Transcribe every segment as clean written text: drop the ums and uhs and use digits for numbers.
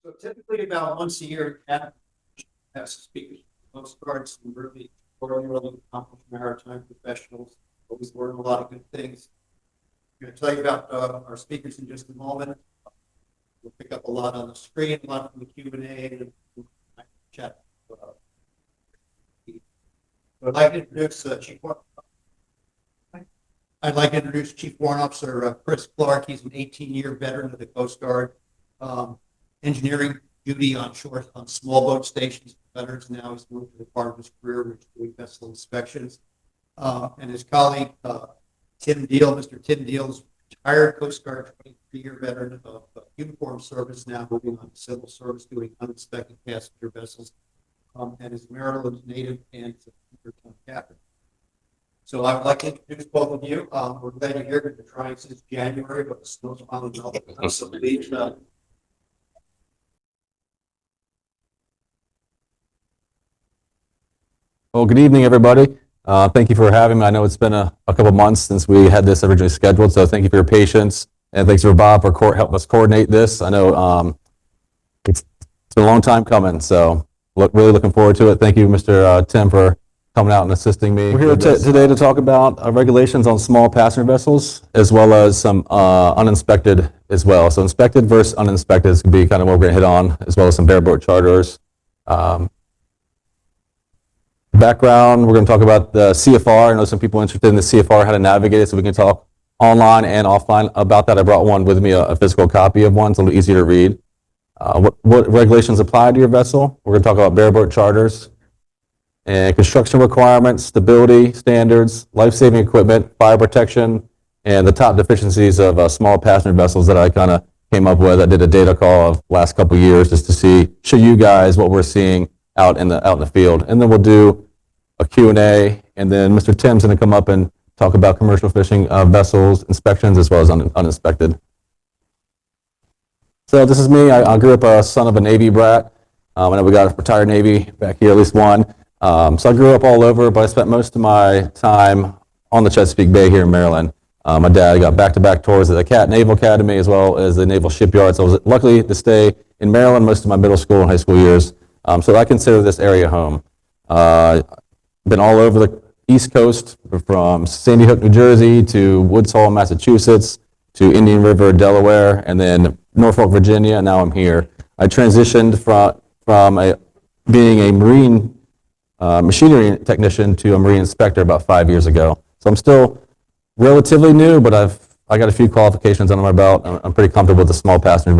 So typically about once a year, have speakers, Coast Guard, some really accomplished maritime professionals, always learn a lot of good things. I'm going to tell you about our speakers in just a moment. We'll pick up a lot on the screen, a lot from the Q&A, and chat. I'd like to introduce Chief Warrant Officer Chris Clark. He's an 18-year veteran of the Coast Guard. Engineering duty on shore on small boat stations for veterans. Now he's moved to the part of his career which is doing vessel inspections. And his colleague Tim Deal, Mr. Tim Deal, is retired Coast Guard 23-year veteran of uniform service, now moving on to civil service doing uninspected passenger vessels, and is Maryland native and is a captain. So I would like to introduce both of you. We're glad you're here. We've been trying since January, but the snow's on the beach. Well, good evening, everybody. Thank you for having me. I know it's been a couple months since we had this originally scheduled, so thank you for your patience. And thanks for Bob for helping us coordinate this. I know it's been a long time coming, so really looking forward to it. Thank you, Mr. Tim, for coming out and assisting me. We're here today to talk about regulations on small passenger vessels, as well as some uninspected as well. So inspected versus uninspected is going to be kind of what we're going to hit on, as well as some bareboat charters. Background, we're going to talk about the CFR. I know some people are interested in the CFR, how to navigate it, so we can talk online and offline about that. I brought one with me, a physical copy of one. It's a little easier to read. What regulations apply to your vessel? We're going to talk about bareboat charters and construction requirements, stability standards, life-saving equipment, fire protection, and the top deficiencies of small passenger vessels that I kind of came up with. I did a data call of last couple of years just to show you guys what we're seeing out in the field. And then we'll do a Q&A, and then Mr. Tim's going to come up and talk about commercial fishing vessels, inspections, as well as uninspected. So this is me. I grew up a son of a Navy brat. I know we got a retired Navy back here, at least one. So I grew up all over, but I spent most of my time on the Chesapeake Bay here in Maryland. My dad got back-to-back tours at the Naval Academy as well as the Naval Shipyard. So I was lucky to stay in Maryland most of my middle school and high school years. So I consider this area home. Been all over the East Coast, from Sandy Hook, New Jersey, to Woods Hole, Massachusetts, to Indian River, Delaware, and then Norfolk, Virginia, and now I'm here. I transitioned from being a marine machinery technician to a marine inspector about 5 years ago. So I'm still relatively new, but I got a few qualifications under my belt. I'm pretty comfortable with the small passenger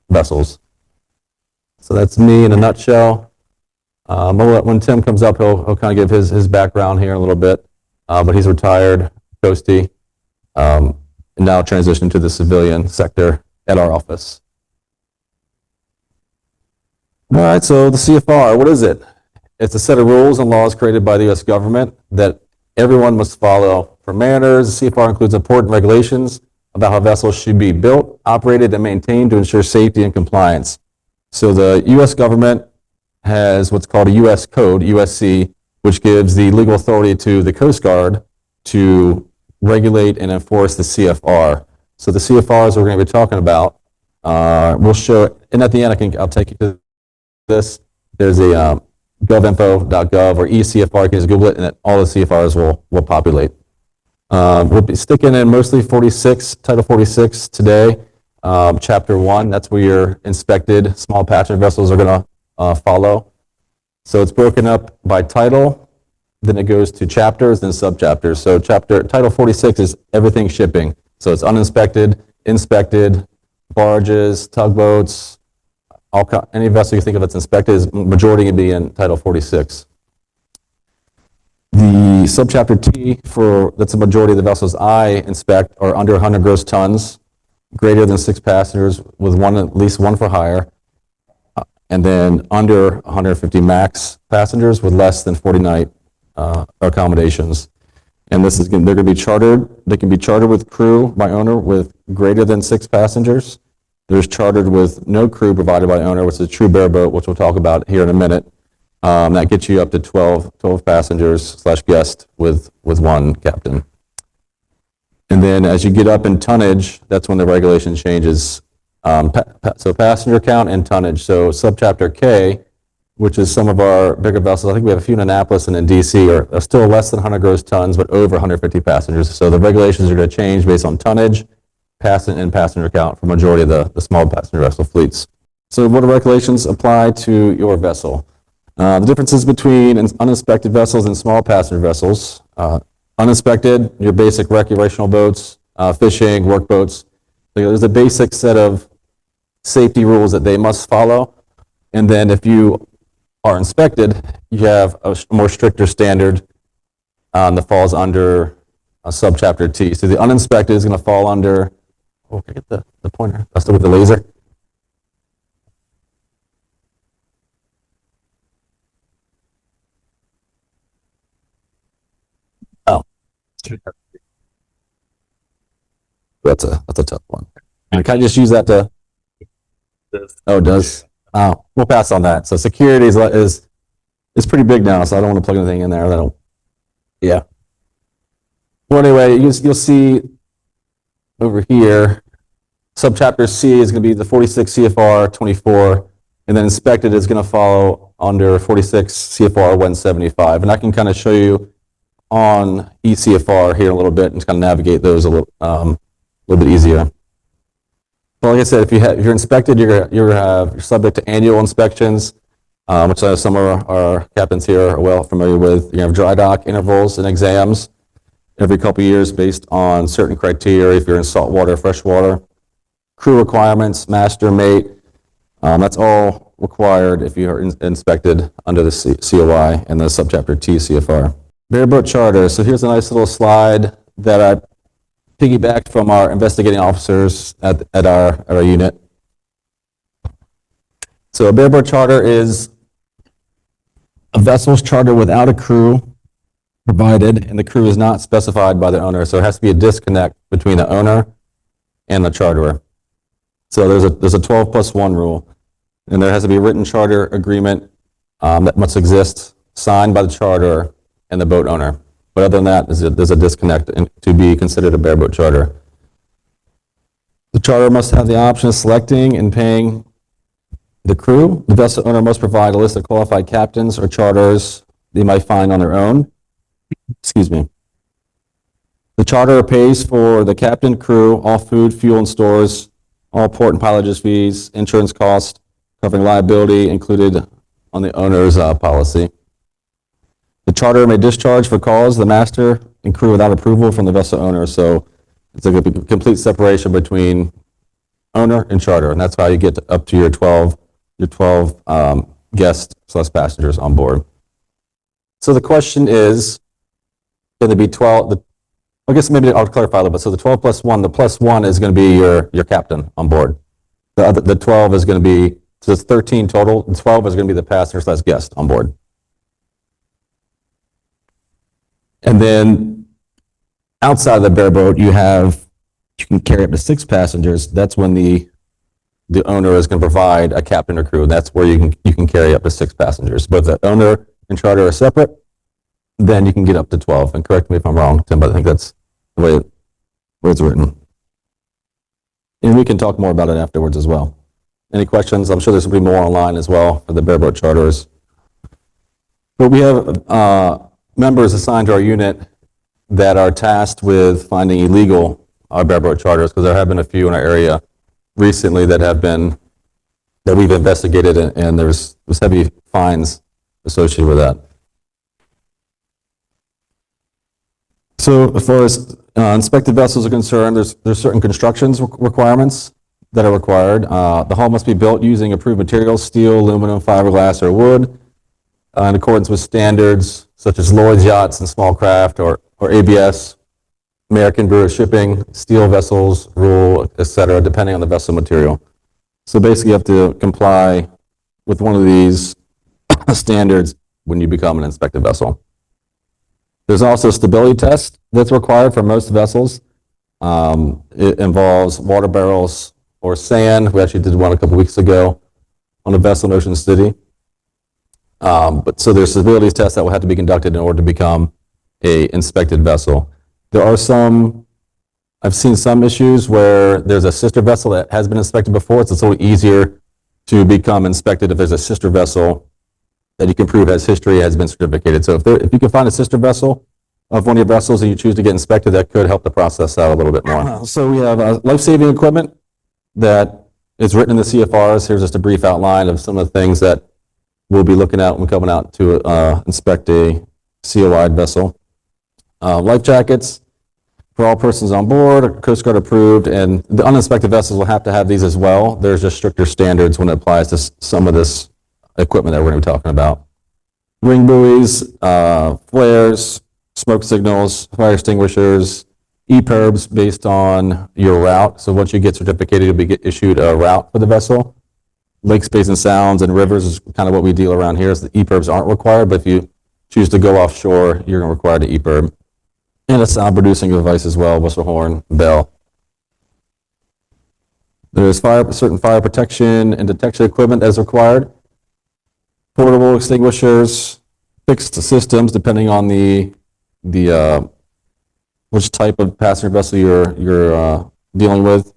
vessels. So that's me in a nutshell. When Tim comes up, he'll kind of give his background here a little bit. But he's retired, Coastie, and now transitioned to the civilian sector at our office. All right, so the CFR, what is it? It's a set of rules and laws created by the U.S. government that everyone must follow. For mariners, the CFR includes important regulations about how vessels should be built, operated, and maintained to ensure safety and compliance. So the U.S. government has what's called a U.S. Code, USC, which gives the legal authority to the Coast Guard to regulate and enforce the CFR. So the CFRs we're going to be talking about, we'll show, and at the end I'll take you to this. There's a govinfo.gov or eCFR. You can just Google it, and all the CFRs will populate. We'll be sticking in mostly Title 46 today. Chapter 1, that's where your inspected small passenger vessels are going to follow. So it's broken up by title, then it goes to chapters, then subchapters. So Title 46 is everything shipping. So it's uninspected, inspected, barges, tugboats, any vessel you think of that's inspected, majority can be in Title 46. The subchapter T, that's the majority of the vessels I inspect, are under 100 gross tons, greater than 6 passengers with at least one for hire, and then under 150 max passengers with less than 40 night accommodations. And they're going to be chartered. They can be chartered with crew by owner with greater than 6 passengers. There's chartered with no crew provided by owner, which is a true bareboat, which we'll talk about here in a minute. That gets you up to 12 passengers / guest with one captain. And then as you get up in tonnage, that's when the regulation changes So passenger count and tonnage. So subchapter K, which is some of our bigger vessels, I think we have a few in Annapolis and in DC, are still less than 100 gross tons, but over 150 passengers. So the regulations are going to change based on tonnage, passenger count for majority of the small passenger vessel fleets. So what regulations apply to your vessel? The differences between uninspected vessels and small passenger vessels. Uninspected, your basic recreational boats, fishing, work boats. So there's a basic set of safety rules that they must follow. And then if you are inspected, you have a more stricter standard that falls under subchapter T. So the uninspected is going to fall under, oh, can I get the pointer? I'll start with the laser. Oh. That's a tough one. And can I just use that to? Oh, it does? Oh, we'll pass on that. So security is pretty big now, so I don't want to plug anything in there. I don't. Yeah. Well, anyway, you'll see over here, subchapter C is going to be the 46 CFR 24, and then inspected is going to follow under 46 CFR 175. And I can kind of show you on ECFR here in a little bit and kind of navigate those a little bit easier. Well, like I said, if you're inspected, you're subject to annual inspections, which some of our captains here are well familiar with. You have dry dock intervals and exams every couple of years based on certain criteria. If you're in saltwater, freshwater, crew requirements, master, mate, that's all required if you're inspected under the COI and the subchapter T CFR. Bareboat charter. So here's a nice little slide that I piggybacked from our investigating officers at our unit. So a bareboat charter is a vessel's charter without a crew provided, and the crew is not specified by the owner. So it has to be a disconnect between the owner and the charterer. So there's a 12+1 rule, and there has to be a written charter agreement that must exist, signed by the charterer and the boat owner. But other than that, there's a disconnect to be considered a bareboat charter. The charter must have the option of selecting and paying the crew. The vessel owner must provide a list of qualified captains or charters they might find on their own. Excuse me. The charterer pays for the captain, crew, all food, fuel, and stores, all port and pilotage fees, insurance costs, covering liability included on the owner's policy. The charterer may discharge for cause the master and crew without approval from the vessel owner. So it's like a complete separation between owner and charter, and that's how you get up to your 12 guests plus passengers on board. So the question is, can there be 12? I guess maybe I'll clarify a little bit. So the 12+1, the +1 is going to be your captain on board. The 12 is going to be, so it's 13 total, and 12 is going to be the passenger/guest on board. And then outside of the bareboat, you can carry up to 6 passengers. That's when the owner is going to provide a captain or crew. That's where you can carry up to 6 passengers. But the owner and charter are separate, then you can get up to 12. And correct me if I'm wrong, Tim, but I think that's the way it's written. And we can talk more about it afterwards as well. Any questions? I'm sure there's going to be more online as well for the bareboat charters. But we have members assigned to our unit that are tasked with finding illegal bareboat charters, because there have been a few in our area recently that we've investigated, and there's heavy fines associated with that. So as far as inspected vessels are concerned, there's certain constructions requirements that are required. The hull must be built using approved materials, steel, aluminum, fiberglass, or wood, in accordance with standards such as Lloyd's Yachts and Small Craft, or ABS, American Bureau of Shipping, steel vessels rule, etc., depending on the vessel material. So basically you have to comply with one of these standards when you become an inspected vessel. There's also a stability test that's required for most vessels. It involves water barrels or sand. We actually did one a couple weeks ago on a vessel in Ocean City. But so there's stability tests that will have to be conducted in order to become a inspected vessel. There are some I've seen some issues where there's a sister vessel that has been inspected before. So it's a little easier to become inspected if there's a sister vessel that you can prove has history, has been certificated. So if you can find a sister vessel of one of your vessels and you choose to get inspected, that could help the process out a little bit more. So we have life-saving equipment that is written in the CFRs. Here's just a brief outline of some of the things that we'll be looking at when coming out to inspect a COI vessel. Life jackets for all persons on board, Coast Guard approved, and the uninspected vessels will have to have these as well. There's just stricter standards when it applies to some of this equipment that we're going to be talking about. Ring buoys, flares, smoke signals, fire extinguishers, EPIRBs based on your route. So once you get certificated, you'll be issued a route for the vessel. Lakes, basins, sounds, and rivers is kind of what we deal around here. So the EPIRBs aren't required, but if you choose to go offshore, you're going to require the EPIRB. And a sound producing device as well, whistle, horn, bell. There's certain fire protection and detection equipment as required. Portable extinguishers, fixed systems depending on the which type of passenger vessel you're dealing with.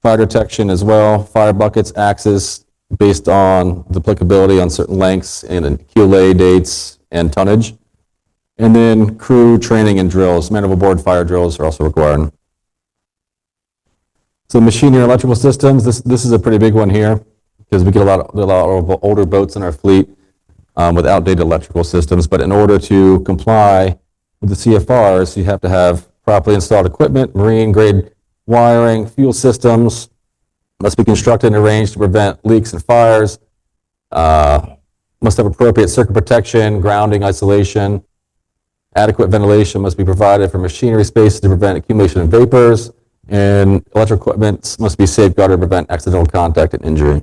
Fire detection as well, fire buckets, axes based on the applicability on certain lengths and keel lay dates and tonnage. And then crew training and drills, man overboard fire drills are also required. So machinery and electrical systems, this is a pretty big one here because we get a lot of older boats in our fleet with outdated electrical systems. But in order to comply with the CFRs, you have to have properly installed equipment, marine grade wiring, fuel systems must be constructed and arranged to prevent leaks and fires, must have appropriate circuit protection, grounding, isolation, adequate ventilation must be provided for machinery spaces to prevent accumulation of vapors, and electrical equipment must be safeguarded to prevent accidental contact and injury.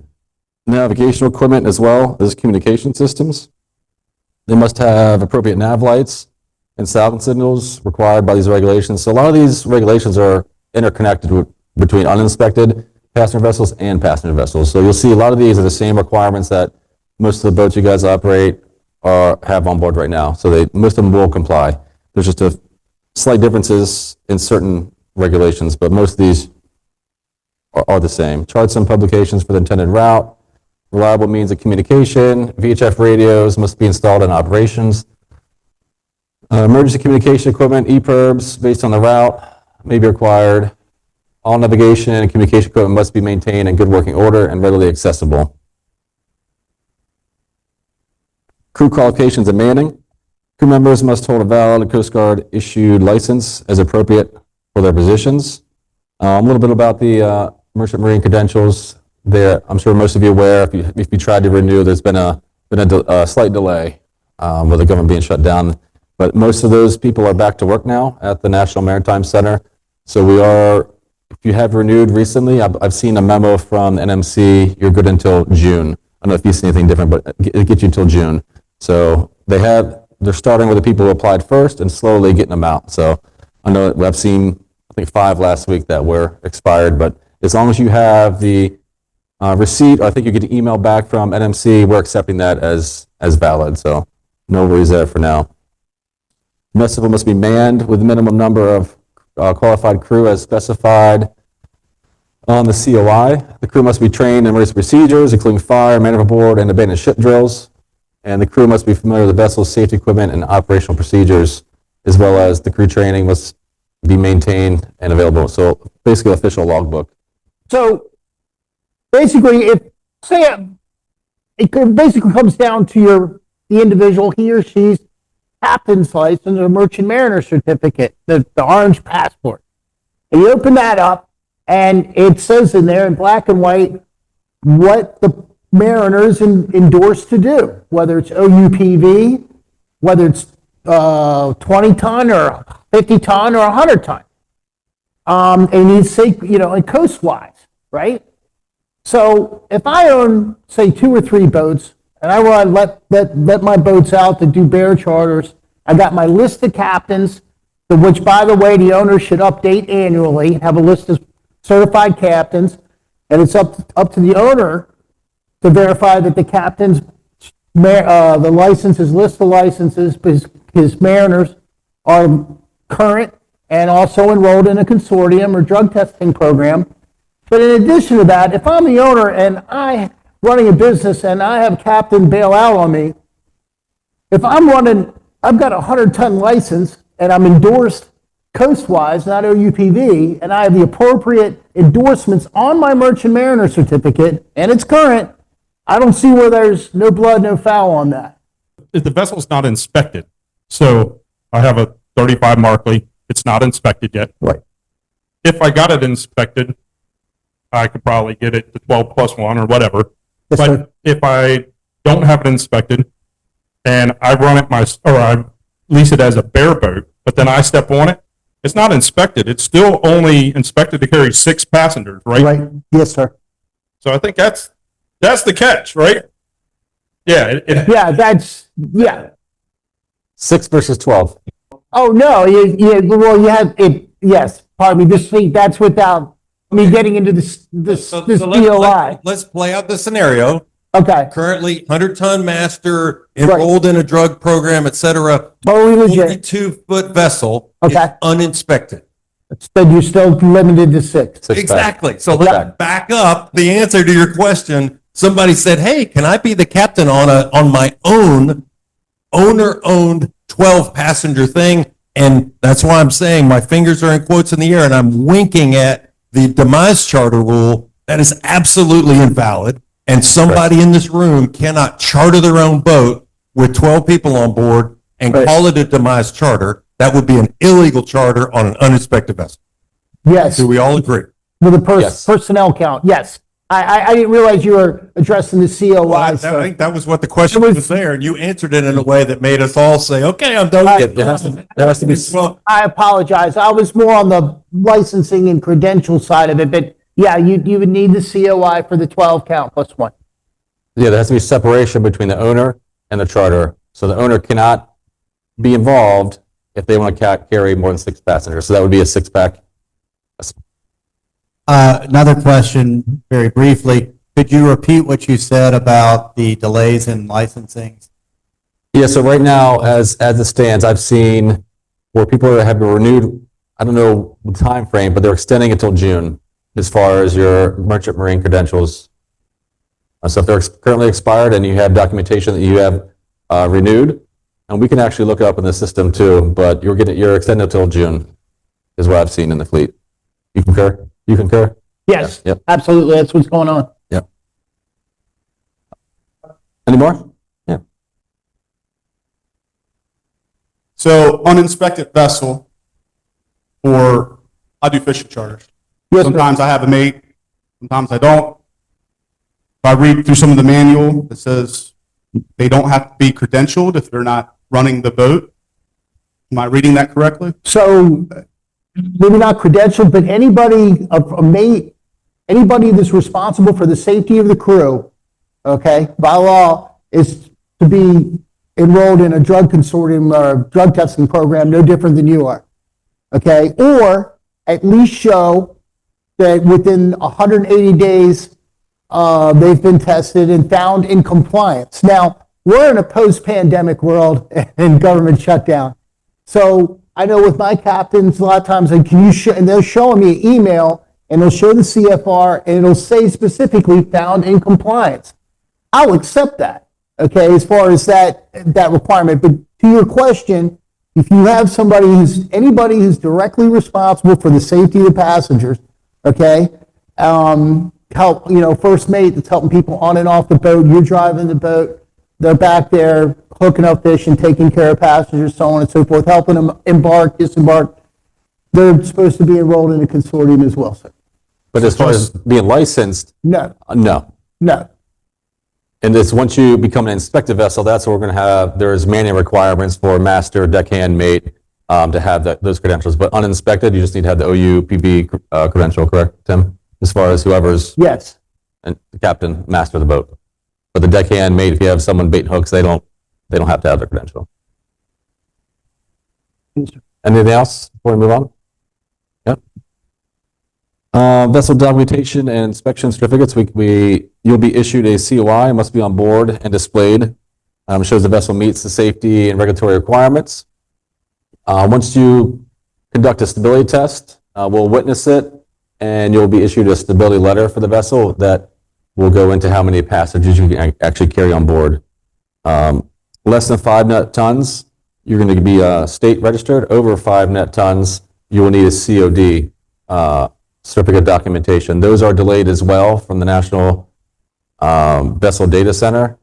Navigational equipment as well as communication systems. They must have appropriate nav lights and sound signals required by these regulations. So a lot of these regulations are interconnected between uninspected passenger vessels and passenger vessels. So you'll see a lot of these are the same requirements that most of the boats you guys operate have on board right now. So most of them will comply. There's just a slight differences in certain regulations, but most of these are the same. Charts and publications for the intended route, reliable means of communication, VHF radios must be installed in operations. Emergency communication equipment, EPIRBs based on the route may be required. All navigation and communication equipment must be maintained in good working order and readily accessible. Crew qualifications and manning. Crew members must hold a valid Coast Guard issued license as appropriate for their positions. A little bit about the Merchant Marine credentials. There, I'm sure most of you are aware, if you tried to renew, there's been a slight delay with the government being shut down. But most of those people are back to work now at the National Maritime Center. So we are, if you have renewed recently, I've seen a memo from NMC, you're good until June. I don't know if you see anything different, but it gets you until June. So they're starting with the people who applied first and slowly getting them out. So I know I've seen, I think 5 last week that were expired, but as long as you have the receipt, I think you get an email back from NMC, we're accepting that as valid. So no worries there for now. Vessel must be manned with a minimum number of qualified crew as specified on the COI. The crew must be trained in emergency procedures, including fire, man overboard, and abandoned ship drills. And the crew must be familiar with the vessel's safety equipment and operational procedures, as well as the crew training must be maintained and available. So basically, official logbook. So basically, it basically comes down to the individual, he or she's captain's license or merchant mariner certificate, the orange passport. And you open that up, and it says in there in black and white what the mariners endorsed to do, whether it's OUPV, whether it's 20 ton or 50 ton or 100 ton. And you say, and coast-wise, right? So if I own, say, 2 or 3 boats, and I want to let my boats out to do bear charters, I got my list of captains, which, by the way, the owner should update annually, have a list of certified captains, and it's up to the owner to verify that the captain's the licenses, list of licenses, his mariners are current and also enrolled in a consortium or drug testing program. But in addition to that, if I'm the owner and I running a business and I have a captain bail out on me, if I'm running, I've got a 100-ton license and I'm endorsed coastwise, not OUPV, and I have the appropriate endorsements on my Merchant Mariner certificate, and it's current, I don't see where there's no blood, no foul on that. If the vessel's not inspected, so I have a 35 Markley, it's not inspected yet. Right. If I got it inspected, I could probably get it to 12+1 or whatever. Yes, But sir. if I don't have it inspected and I run it or I lease it as a bareboat, but then I step on it, it's not inspected. It's still only inspected to carry 6 passengers, right? Right. Yes, sir. So I think that's the catch, right? Yeah. Yeah, yeah. 6 versus 12. Oh, no, well, you have, yes, pardon me, that's without me getting into this DOI. Let's play out the scenario. Okay, Currently, 100-ton master, enrolled in a drug program, et cetera. totally legit. 42-foot vessel is Okay. uninspected. But you're still limited to 6. 6 pack. Exactly. So let's back up the answer to your question. Somebody said, hey, can I be the captain on my own owner-owned 12-passenger thing? And that's why I'm saying my fingers are in quotes in the air and I'm winking at the demise charter rule. That is absolutely invalid. And somebody in this room cannot charter their own boat with 12 people on board and Right. call it a demise charter. That would be an illegal charter on an uninspected vessel. Yes, Do we all agree? with a Yes. personnel count, yes. I didn't realize you were addressing the COI, I so. think that was what the question It was- was there, and you answered it in a way that made us all say, okay, I'm done. Right. with There has to be, Well, I apologize. I was more on the licensing and credential side of it, but yeah, you would need the COI for the 12 count +1. yeah, there has to be separation between the owner and the charter. So the owner cannot be involved if they want to carry more than 6 passengers. So that would be a 6-pack. Another question, very briefly. Could you repeat what you said about the delays in licensing? Yeah, so right now, as it stands, I've seen where people have been renewed, I don't know the time frame, but they're extending it till June as far as your merchant marine credentials. So if they're currently expired and you have documentation that you have renewed, and we can actually look it up in the system too, but you're extended till June is what I've seen in the fleet. You concur? You concur? Yes, Yep. absolutely. That's what's going on. Yep. Any more? Yeah. So uninspected vessel, or I do fishing charters. Yes, sir. Sometimes I have a mate, sometimes I don't. If I read through some of the manual, it says they don't have to be credentialed if they're not running the boat. Am I reading that correctly? So maybe not credentialed, but anybody, a mate, anybody that's responsible for the safety of the crew, okay, by law, is to be enrolled in a drug consortium or drug testing program, no different than you are, okay? Or at least show that within 180 days, they've been tested and found in compliance. Now, we're in a post-pandemic world and government shutdown. So I know with my captains, a lot of times, like, can you show, and they're showing me an email and they'll show the CFR and it'll say specifically found in compliance. I'll accept that, okay, as far as that requirement. But to your question, if you have anybody who's directly responsible for the safety of the passengers, okay, help, first mate that's helping people on and off the boat, you're driving the boat, they're back there hooking up fish and taking care of passengers, so on and so forth, helping them embark, disembark. They're supposed to be enrolled in a consortium as well, sir. But as far as being licensed, No, no. no. And this, once you become an inspected vessel, that's what we're going to have. There's manual requirements for master, deckhand, mate, to have those credentials. But uninspected, you just need to have the OUPV credential, correct, Tim? As far as whoever's Yes. and the captain, master of the boat. But the deckhand, mate, if you have someone bait hooks, they don't have to have their credential. Anything else before we move on? Yep. Vessel documentation and inspection certificates. You'll be issued a COI, must be on board and displayed. Shows the vessel meets the safety and regulatory requirements. Once you conduct a stability test. We'll witness it, and you'll be issued a stability letter for the vessel that will go into how many passengers you can actually carry on board. Less than 5 net tons, you're going to be state registered. Over 5 net tons, you will need a COD, certificate of documentation. Those are delayed as well from the National Vessel Data Center.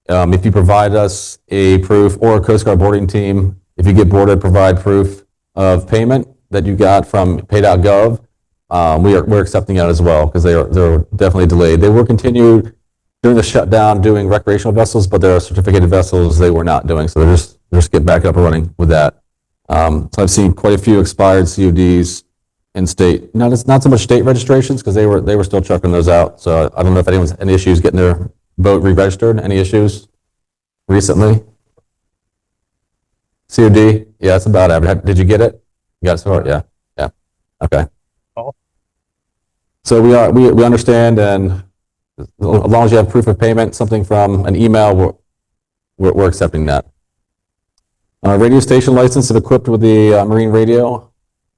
If you provide us a proof, or a Coast Guard boarding team, if you get boarded, provide proof of payment that you got from pay.gov, we're accepting that as well, because they're definitely delayed. They will continue during the shutdown doing recreational vessels, but there are certificated vessels they were not doing, so they're just get back up and running with that. So I've seen quite a few expired CODs in state. Not so much state registrations, because they were still chucking those out. So I don't know if anyone's any issues getting their boat re-registered. Any issues recently? COD? Yeah, that's about average. Did you get it? You got it so far? Yeah. Yeah. Okay. So we understand, and as long as you have proof of payment, something from an email, we're accepting that. Radio station license, if equipped with the marine radio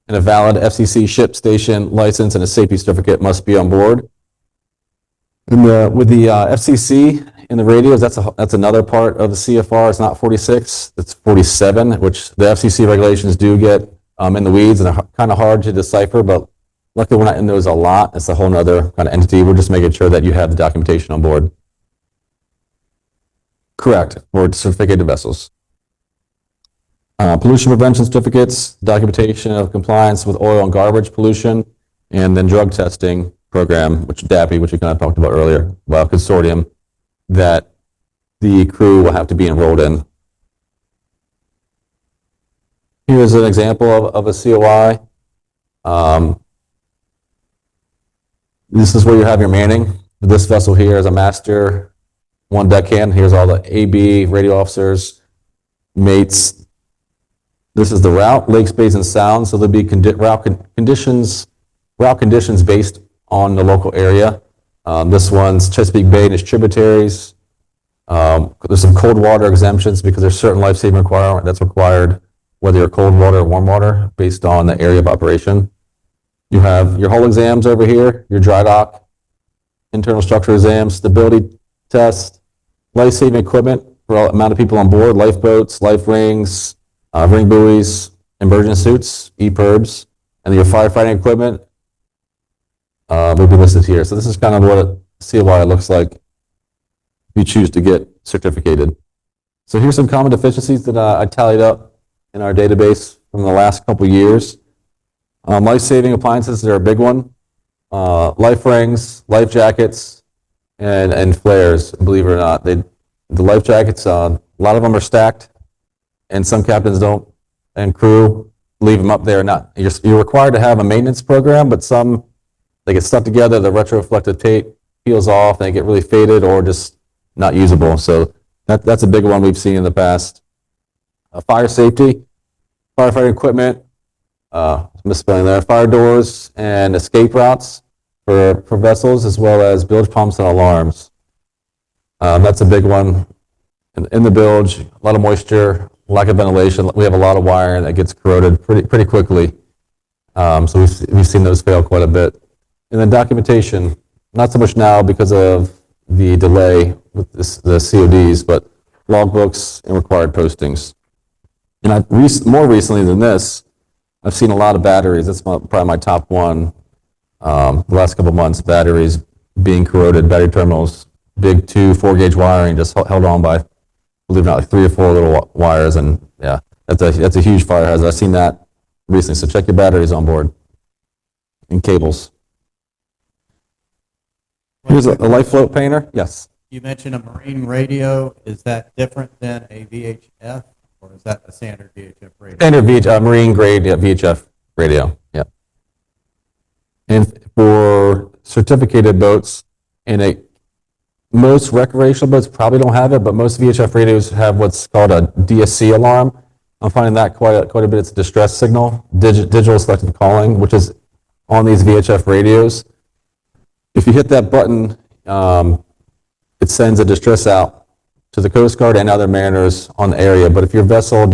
and a valid FCC ship station license and a safety certificate, must be on board. With the FCC in the radios, that's another part of the CFR. It's not 46, it's 47, which the FCC regulations do get in the weeds and are kind of hard to decipher, but luckily we're not in those a lot. It's a whole nother kind of entity. We're just making sure that you have the documentation on board. Correct, for certificated vessels. Pollution prevention certificates, documentation of compliance with oil and garbage pollution, and then drug testing program, which DAPI, which we kind of talked about earlier, about consortium that the crew will have to be enrolled in. Here's an example of a COI. This is where you have your manning. This vessel here is a master, 1 deckhand. Here's all the AB, radio officers, mates. This is the route, lakes, bays, and sounds. So there'll be route conditions based on the local area. This one's Chesapeake Bay and its tributaries. There's some cold water exemptions because there's certain life-saving requirement that's required, whether you're cold water or warm water, based on the area of operation. You have your hull exams over here, your dry dock, internal structure exams, stability test, life-saving equipment for all amount of people on board, lifeboats, life rings, ring buoys, immersion suits, EPIRBs, and your firefighting equipment will be listed here. So this is kind of what a COI looks like if you choose to get certificated. So here's some common deficiencies that I tallied up in our database from the last couple years. Life-saving appliances, they're a big one. Life rings, life jackets, and flares, believe it or not. The life jackets, a lot of them are stacked, and some captains don't, and crew leave them up there. You're required to have a maintenance program, but some, they get stuck together, the retroflective tape peels off, they get really faded or just not usable. So that's a big one we've seen in the past. Fire safety, firefighting equipment, misspelling there, fire doors and escape routes for vessels, as well as bilge pumps and alarms. That's a big one. In the bilge, a lot of moisture, lack of ventilation. We have a lot of wire that gets corroded pretty quickly. So we've seen those fail quite a bit. And then documentation, not so much now because of the delay with the CODs, but logbooks and required postings. And more recently than this, I've seen a lot of batteries. That's probably my top one. The last couple of months, batteries being corroded, battery terminals, big 2-4 gauge wiring just held on by, believe it or not, like 3 or 4 little wires. And yeah, that's a huge fire hazard. I've seen that recently. So check your batteries on board and cables. Here's a life float painter. Yes. You mentioned a marine radio. Is that different than a VHF, or is that a standard VHF radio? Standard marine grade VHF radio. Yeah. And for certificated boats, most recreational boats probably don't have it, but most VHF radios have what's called a DSC alarm. I'm finding that quite a bit. It's a distress signal, digital selective calling, which is on these VHF radios. If you hit that button, it sends a distress out to the Coast Guard and other mariners on the area. But if your vessel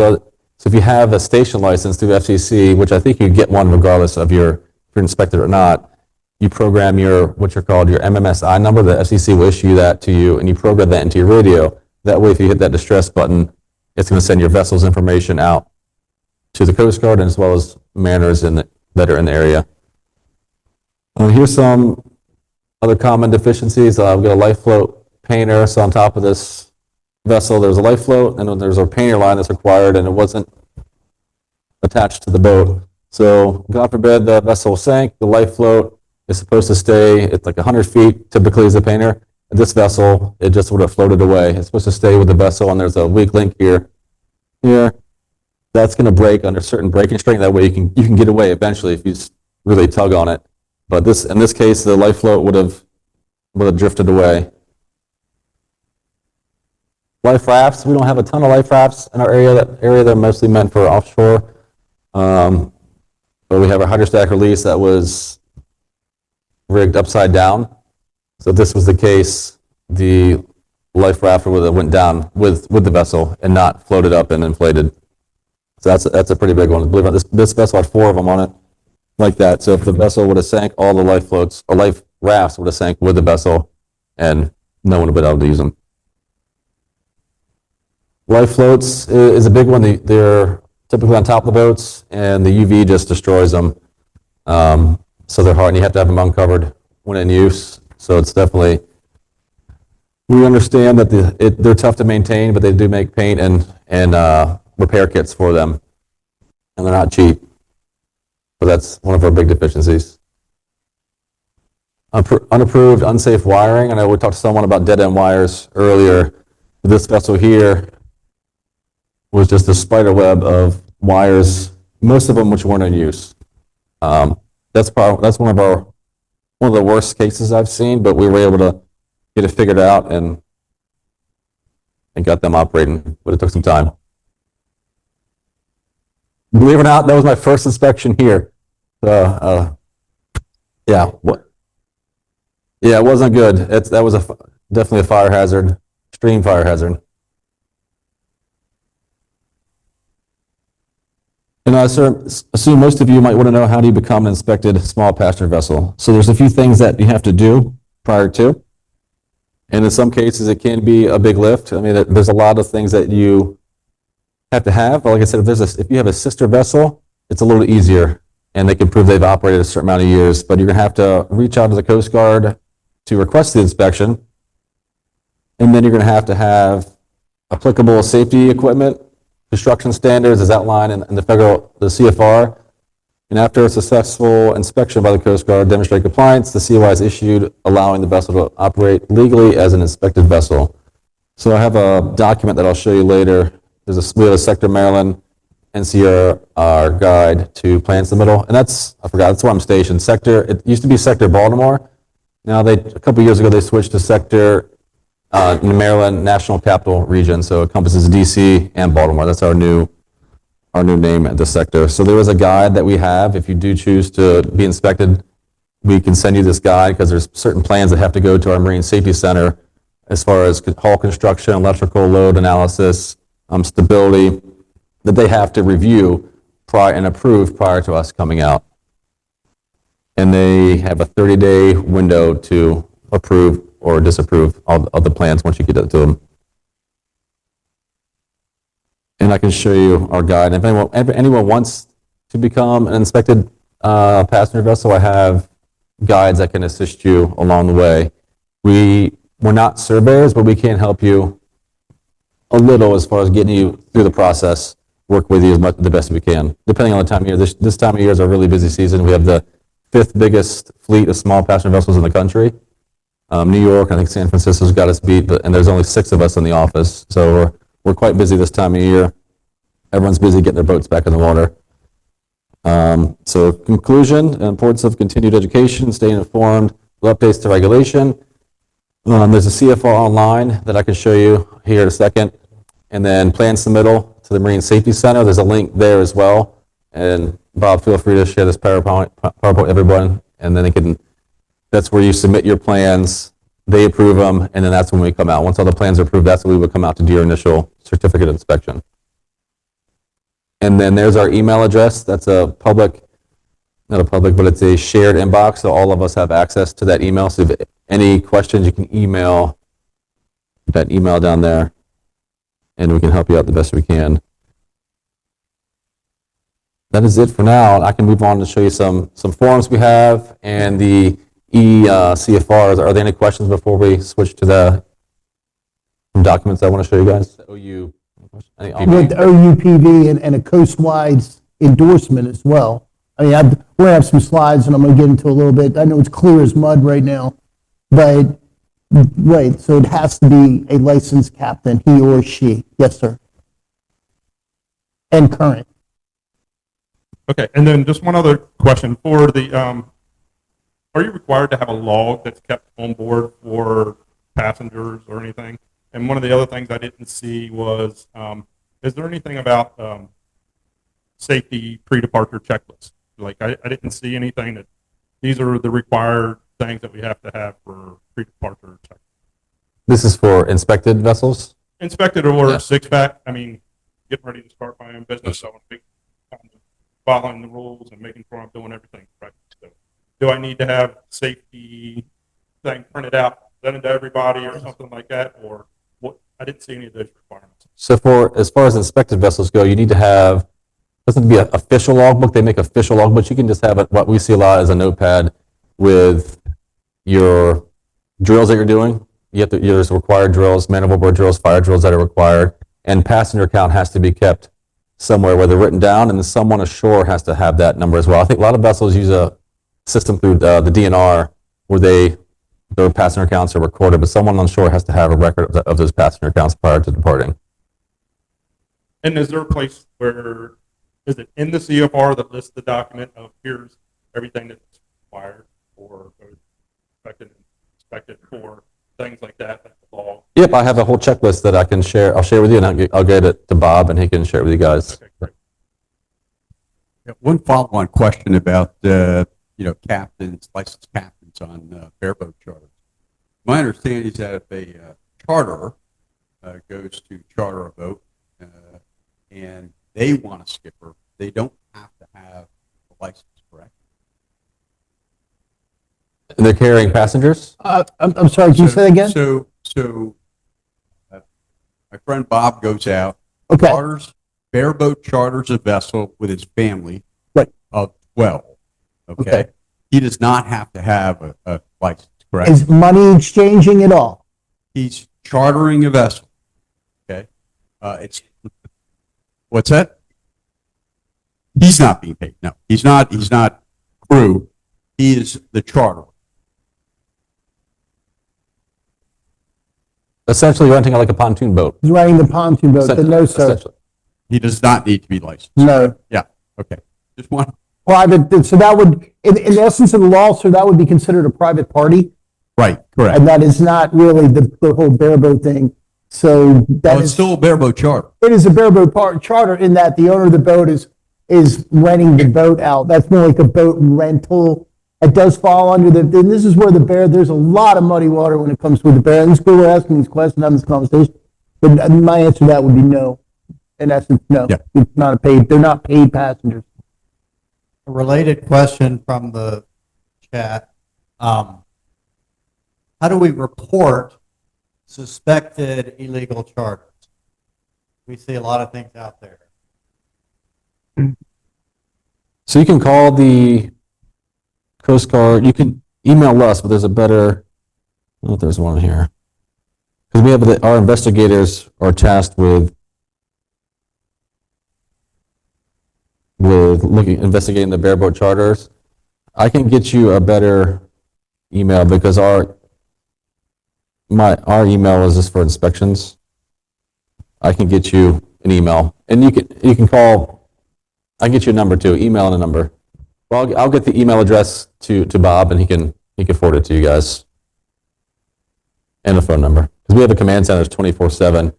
So if you have a station license through FCC, which I think you get one regardless of if you're inspected or not, you program what you're called your MMSI number. The FCC will issue that to you, and you program that into your radio. That way, if you hit that distress button, it's going to send your vessel's information out to the Coast Guard, and as well as mariners that are in the area. Here's some other common deficiencies. We've got a life float painter. So on top of this vessel, there's a life float, and then there's a painter line that's required, and it wasn't attached to the boat. So God forbid the vessel sank, the life float is supposed to stay, it's like 100 feet typically as a painter. This vessel, it just would have floated away. It's supposed to stay with the vessel, and there's a weak link here. That's going to break under certain breaking strength. That way you can get away eventually if you really tug on it. But in this case, the life float would have drifted away. Life rafts, we don't have a ton of life rafts in our area. That area, they're mostly meant for offshore. But we have a hydrostatic release that was rigged upside down. So if this was the case, the life raft would have went down with the vessel and not floated up and inflated. So that's a pretty big one. Believe it or not, this vessel had 4 of them on it like that. So if the vessel would have sank, all the life floats or life rafts would have sank with the vessel, and no one would have been able to use them. Life floats is a big one. They're typically on top of the boats, and the UV just destroys them. So they're hard, and you have to have them uncovered when in use. So it's definitely, we understand that they're tough to maintain, but they do make paint and repair kits for them, and they're not cheap. So that's one of our big deficiencies. Unapproved, unsafe wiring. I know we talked to someone about dead-end wires earlier. This vessel here was just a spider web of wires, most of them which weren't in use. That's one of the worst cases I've seen, but we were able to get it figured out and got them operating, but it took some time. Believe it or not, that was my first inspection here. Yeah, it wasn't good. That was definitely a fire hazard, extreme fire hazard. And I assume most of you might want to know, how do you become an inspected small passenger vessel? So there's a few things that you have to do prior to. And in some cases, it can be a big lift. I mean, there's a lot of things that you have to have. But like I said, if you have a sister vessel, it's a little easier, and they can prove they've operated a certain amount of years. But you're going to have to reach out to the Coast Guard to request the inspection. And then you're going to have applicable safety equipment, construction standards as outlined in the CFR. And after a successful inspection by the Coast Guard demonstrate compliance, the COI is issued, allowing the vessel to operate legally as an inspected vessel. So I have a document that I'll show you later. We have a Sector Maryland NCR guide to plan submittal, and that's where I'm stationed. It used to be Sector Baltimore. Now a couple years ago they switched to Sector Maryland National Capital Region, so it encompasses DC and Baltimore. That's our new name at the sector. So there is a guide that we have. If you do choose to be inspected, we can send you this guide, because there's certain plans that have to go to our Marine Safety Center as far as hull construction, electrical load analysis, stability, that they have to review and approve prior to us coming out. And they have a 30-day window to approve or disapprove all of the plans once you get it to them. And I can show you our guide. If anyone wants to become an inspected passenger vessel, I have guides that can assist you along the way. We're not surveyors, but we can help you a little as far as getting you through the process, work with you the best we can, depending on the time of year. This time of year is a really busy season. We have the 5th biggest fleet of small passenger vessels in the country. New York, I think San Francisco's got us beat, and there's only 6 of us in the office. So we're quite busy this time of year. Everyone's busy getting their boats back in the water. So conclusion, importance of continued education, staying informed, updates to regulation. There's a CFR online that I can show you here in a second. And then plan submittal to the Marine Safety Center. There's a link there as well. And Bob, feel free to share this PowerPoint with everyone. And then that's where you submit your plans, they approve them, and then that's when we come out. Once all the plans are approved, that's when we would come out to do your initial certificate inspection. And then there's our email address. That's a public, not a public, but it's a shared inbox. So all of us have access to that email. So if any questions, you can email that email down there and we can help you out the best we can. That is it for now. I can move on to show you some forms we have and the CFRs. Are there any questions before we switch to the documents I want to show you guys? OU. With OUPV and a coast-wide endorsement as well. I mean, we're gonna have some slides and I'm gonna get into a little bit. I know it's clear as mud right now, but, right, so it has to be a licensed captain, he or she. Yes, sir. And current. Okay, and then just one other question for the, are you required to have a log that's kept on board for passengers or anything? And one of the other things I didn't see was, is there anything about safety pre-departure checklists? Like, I didn't see anything that these are the required things that we have to have for pre-departure check. This is for inspected vessels? Inspected or Yeah. six-pack, I mean, getting ready to start my own business, so I want to be following the rules and making sure I'm doing everything correct. So, do I need to have safety thing printed out, sent it to everybody or something like that, or what? I didn't see any of those requirements. So as far as inspected vessels go, you need to have, doesn't be an official logbook, they make official logbooks. You can just have what we see a lot is a notepad with your drills that you're doing. There's required drills, man overboard drills, fire drills that are required, and passenger count has to be kept somewhere where they're written down, and then someone ashore has to have that number as well. I think a lot of vessels use a system through the DNR where their passenger counts are recorded, but someone on shore has to have a record of those passenger counts prior to departing. And is there a place where, is it in the CFR that lists the document of here's everything that's required for expected for things like that, like the law? Yep, I have a whole checklist that I can share. I'll share with you, and I'll get it to Bob, and he can share it with you guys. Okay, great. Yeah, one follow-on question about, captains, licensed captains on bareboat charters. My understanding is that if a charterer goes to charter a boat and they want a skipper, they don't have to have a license, correct? And they're carrying passengers? I'm sorry, can you say that again? So my friend Bob goes out, Okay. bareboat charters a vessel with his family Right. of 12. Okay. Okay. He does not have to have a license, correct? Is money exchanging at all? He's chartering a vessel. Okay. It's what's that? He's not being paid. No, he's not crew. He is the charterer. Essentially renting like a pontoon boat. He's running the pontoon boat, but no, sir. Essentially. He does not need to be licensed. No. Yeah. Okay. Just one. Private, so that would, in essence of the law, sir, that would be considered a private party, Right. Correct. and that is not really the whole bareboat thing. So that It's is, still a bareboat charter. it is a bareboat charter in that the owner of the boat is renting the boat out. That's more like a boat rental. It does fall under and this is where there's a lot of muddy water when it comes with the bear. And this people are asking these questions, having this conversation. But my answer to that would be no. In essence, no. Yeah. It's not they're not paid passengers. A related question from the chat. How do we report suspected illegal charters? We see a lot of things out there. So you can call the Coast Guard, you can email us, but there's a better, I don't know if there's one here. Because we have our investigators are tasked with investigating the bareboat charters. I can get you a better email because our email is just for inspections. I can get you an email, and you can call. I can get you a number too, email and a number. Well, I'll get the email address to Bob, and he can forward it to you guys, and a phone number because we have a command center that's 24/7.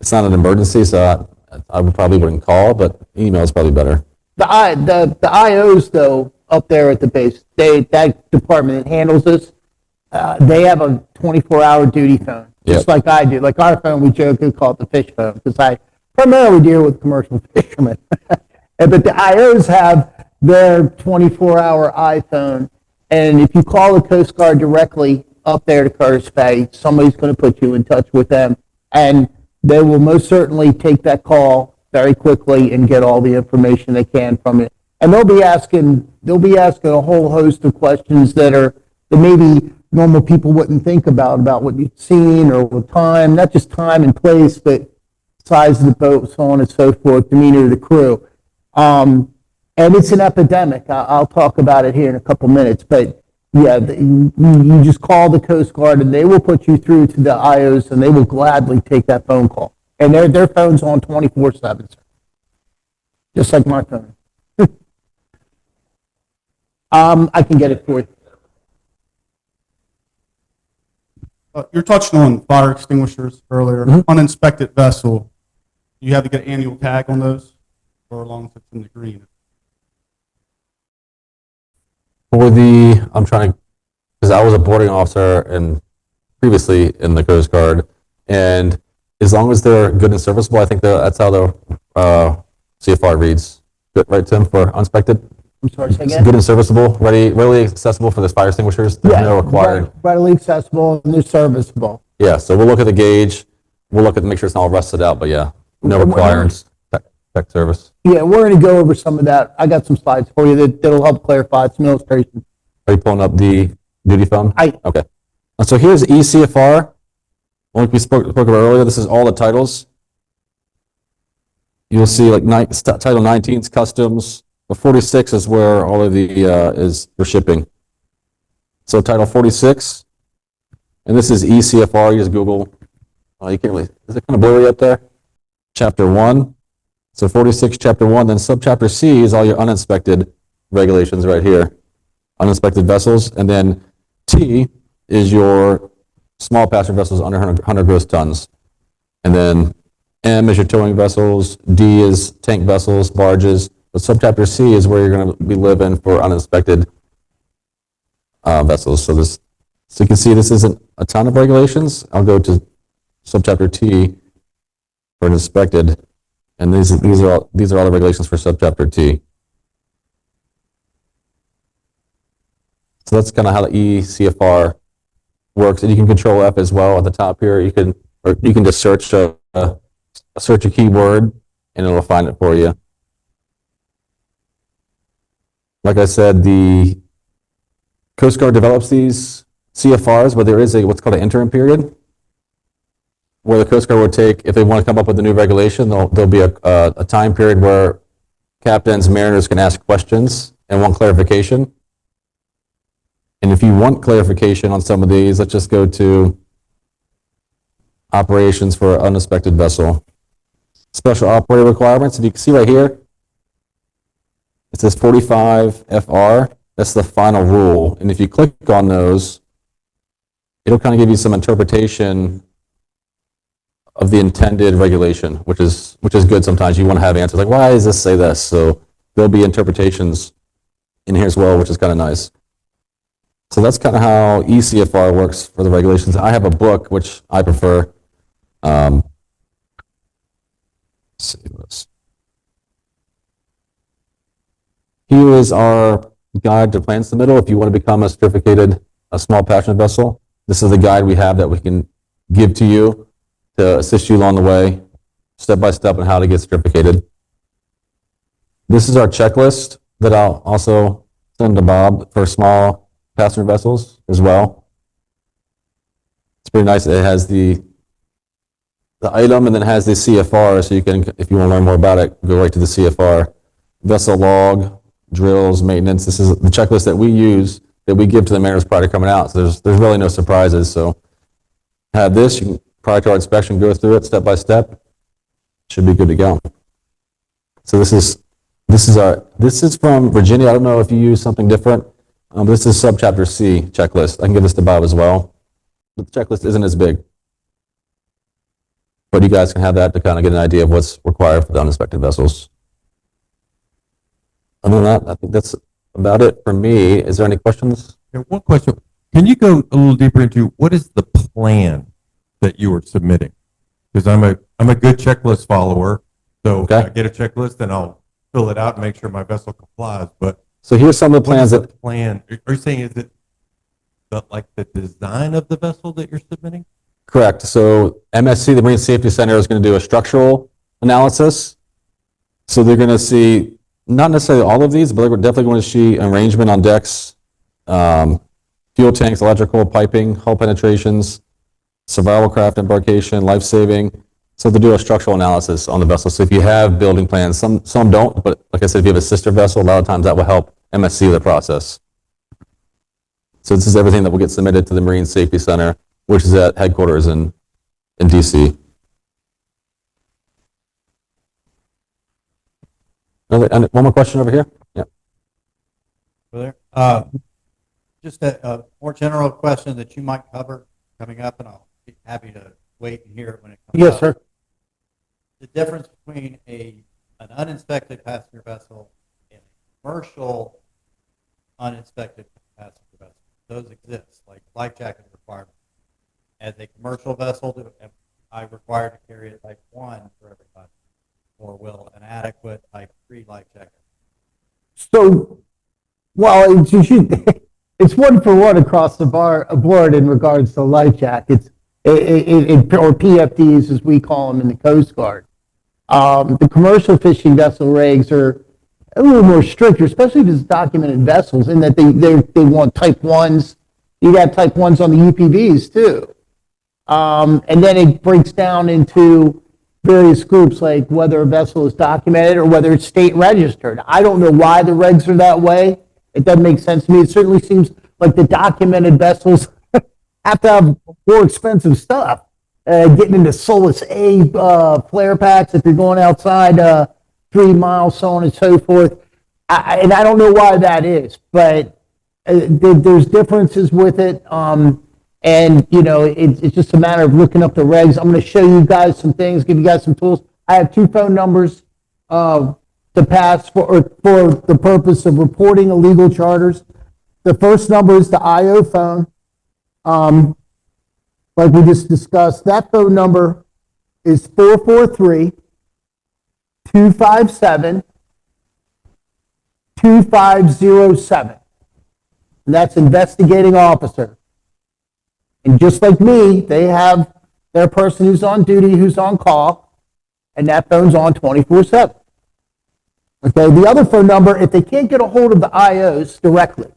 It's not an emergency, so I probably wouldn't call, but email is probably better. The IOs though up there at the base, that department that handles this, they have a 24-hour duty phone, just Yep. like I do. Like our phone, we joke we call it the fish phone because primarily deal with commercial fishermen. But the IOs have their 24-hour iPhone, and if you call the Coast Guard directly up there to Curtis Bay, somebody's going to put you in touch with them, and they will most certainly take that call very quickly and get all the information they can from it. And they'll be asking a whole host of questions that maybe normal people wouldn't think about what you've seen or what time, not just time and place, but size of the boat, so on and so forth, demeanor of the crew. And it's an epidemic. I'll talk about it here in a couple minutes, but yeah, you just call the Coast Guard and they will put you through to the IOs and they will gladly take that phone call. And their phone's on 24/7, sir. Just like my phone. I can get it for you. You're touching on fire extinguishers earlier. Uninspected vessel, you have to get an annual tag on those, or as long as it's in the green. I'm trying to, because I was a boarding officer and previously in the Coast Guard, and as long as they're good and serviceable, I think that's how the CFR reads. Good, right, Tim, for uninspected? I'm sorry, say It's again? good and serviceable, readily accessible for the fire extinguishers. There's no required. Readily accessible and they're serviceable. Yeah, so we'll look at the gauge. We'll look at make sure it's not all rusted out, but yeah, no requirements. Tech service. Yeah, we're going to go over some of that. I got some slides for you that'll help clarify some illustrations. Are you pulling up the duty phone? Okay. So here's ECFR. Like we spoke about earlier, this is all the titles. You'll see like Title 19 is customs. The 46 is where all of the is for shipping. So Title 46, and this is ECFR. You just Google. You can't really. Is it kind of blurry up there? Chapter 1. So 46, Chapter 1. Then Subchapter C is all your uninspected regulations right here. Uninspected vessels, and then T is your small passenger vessels under 100 gross tons, and then M is your towing vessels, D is tank vessels, barges. But subchapter C is where you're going to be living for uninspected vessels. So you can see this isn't a ton of regulations. I'll go to subchapter T for inspected, and these are all the regulations for subchapter T. So that's kind of how the ECFR works, and you can control F as well at the top here. You can just search a keyword, and it'll find it for you. Like I said, the Coast Guard develops these CFRs, but there is what's called an interim period, where the Coast Guard will take, if they want to come up with a new regulation, there'll be a time period where captains, mariners can ask questions and want clarification. And if you want clarification on some of these, let's just go to operations for uninspected vessel. Special operator requirements, and you can see right here, it says 45 FR. That's the final rule. And if you click on those, it'll kind of give you some interpretation of the intended regulation, which is good sometimes. You want to have answers like, why does this say this? So there'll be interpretations in here as well, which is kind of nice. So that's kind of how ECFR works for the regulations. I have a book, which I prefer. Let's see this. Here is our guide to plan submittal. If you want to become a small passenger vessel, this is the guide we have that we can give to you to assist you along the way, step by step, on how to get certificated. This is our checklist that I'll also send to Bob for small passenger vessels as well. It's pretty nice. It has the item and then it has the CFR, so you can, if you want to learn more about it, go right to the CFR. Vessel log, drills, maintenance. This is the checklist that we use, that we give to the mariners prior to coming out. So there's really no surprises. So have this, you can, prior to our inspection, go through it step by step. Should be good to go. So this is from Virginia. I don't know if you use something different. This is subchapter C checklist. I can give this to Bob as well. But the checklist isn't as big. But you guys can have that to kind of get an idea of what's required for the uninspected vessels. Other than that, I think that's about it for me. Is there any questions? Yeah, one question. Can you go a little deeper into what is the plan that you are submitting? because I'm a good checklist follower. So Okay. I get a checklist and I'll fill it out and make sure my vessel complies. But So here's some of the what is plans the that, plan? Are you saying is it like the design of the vessel that you're submitting? correct. So MSC, the Marine Safety Center, is going to do a structural analysis. So they're going to see, not necessarily all of these, but they're definitely going to see arrangement on decks, fuel tanks, electrical, piping, hull penetrations, survival craft embarkation, life saving. So they do a structural analysis on the vessel. So if you have building plans, some don't, but like I said, if you have a sister vessel, a lot of times that will help MSC with the process. So this is everything that will get submitted to the Marine Safety Center, which is at headquarters in DC. One more question over here? Yeah. Over there. Just a more general question that you might cover coming up, and I'll be happy to wait and hear it when it comes up. Yes, sir. The difference between an uninspected passenger vessel and a commercial uninspected passenger vessel. Those exist, like life jacket requirement. As a commercial vessel, am I required to carry a type 1 for everybody? Or will an adequate type 3 life jacket? So, well, it's one for one across the board in regards to life jackets, or PFDs as we call them in the Coast Guard. The commercial fishing vessel regs are a little more stricter, especially if it's documented vessels, in that they want type 1s. You got type 1s on the UPVs too. And then it breaks down into various groups, like whether a vessel is documented or whether it's state registered. I don't know why the regs are that way. It doesn't make sense to me. It certainly seems like the documented vessels have to have more expensive stuff. Getting into Solus A flare packs if you're going outside 3 miles, so on and so forth. And I don't know why that is, but there's differences with it. And, you know, it's just a matter of looking up the regs. I'm going to show you guys some things, give you guys some tools. I have 2 phone numbers to pass for the purpose of reporting illegal charters. The first number is the IO phone. Like we just discussed, that phone number is 443-257-2507. And that's investigating officer. And just like me, they have their person who's on duty, who's on call, and that phone's on 24/7. Okay, the other phone number, if they can't get a hold of the IOs directly,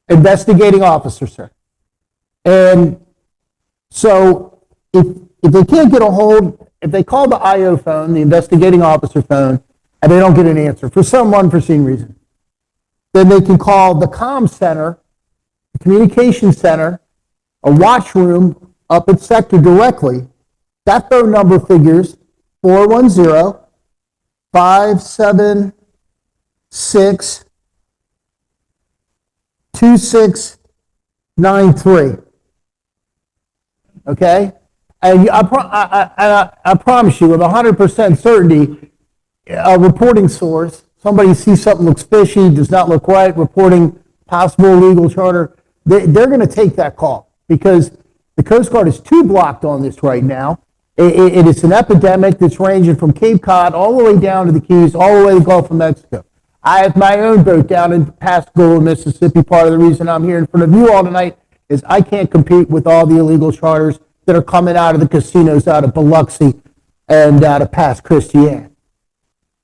investigating officer, sir. And so if they can't get a hold, if they call the IO phone, the investigating officer phone, and they don't get an answer for some unforeseen reason, then they can call the comm center, the communication center, a watch room up at sector directly. That phone number figures 410-576-2693. Okay? And I promise you with 100% certainty, a reporting source, somebody sees something looks fishy, does not look right, reporting possible illegal charter, they're going to take that call because the Coast Guard is too blocked on this right now. It is an epidemic that's ranging from Cape Cod all the way down to the Keys, all the way to the Gulf of Mexico. I have my own boat down in Pascagoula, Mississippi. Part of the reason I'm here in front of you all tonight is I can't compete with all the illegal charters that are coming out of the casinos out of Biloxi and out of Pass Christian.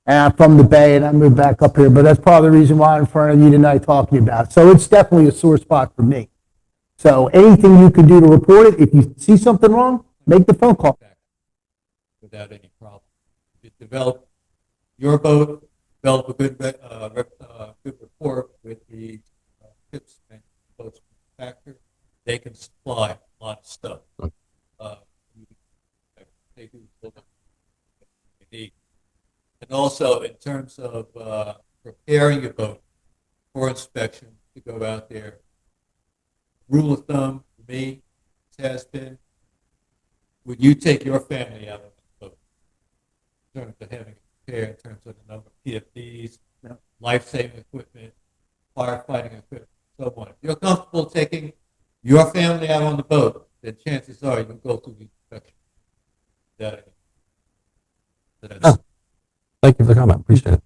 And I'm from the Bay, and I moved back up here, but that's part of the reason why I'm in front of you tonight talking about it. So it's definitely a sore spot for me. So anything you can do to report it, if you see something wrong, make the phone call. Without any problem. You develop your boat, develop a good rapport with the ships and boats manufacturer. They can supply a lot of stuff. They do what they need. And also in terms of preparing your boat for inspection to go out there, rule of thumb for me has been, when you take your family out on the boat, in terms of having a care, in terms of the number of PFDs, life-saving equipment, firefighting equipment, so on. If you're comfortable taking your family out on the boat, then chances are you'll go through the inspection. that. That's- Oh. Thank you for the comment. Appreciate it.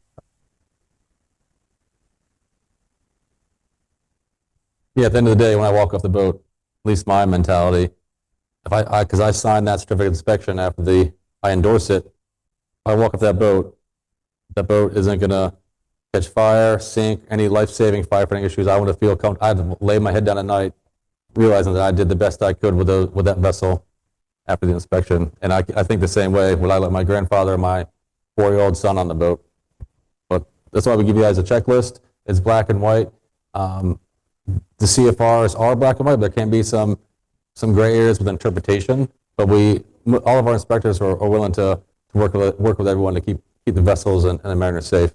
Yeah, at the end of the day, when I walk off the boat, at least my mentality, if because I signed that certificate of inspection after I endorse it, I walk off that boat isn't gonna catch fire, sink, any life-saving firefighting issues. I want to feel I have to lay my head down at night, realizing that I did the best I could with that vessel after the inspection. And I think the same way, would I let my grandfather and my 4-year-old son on the boat? But that's why we give you guys a checklist. It's black and white. The CFRs are black and white, but there can be some gray areas with interpretation. But all of our inspectors are willing to work with everyone to keep the vessels and the mariners safe.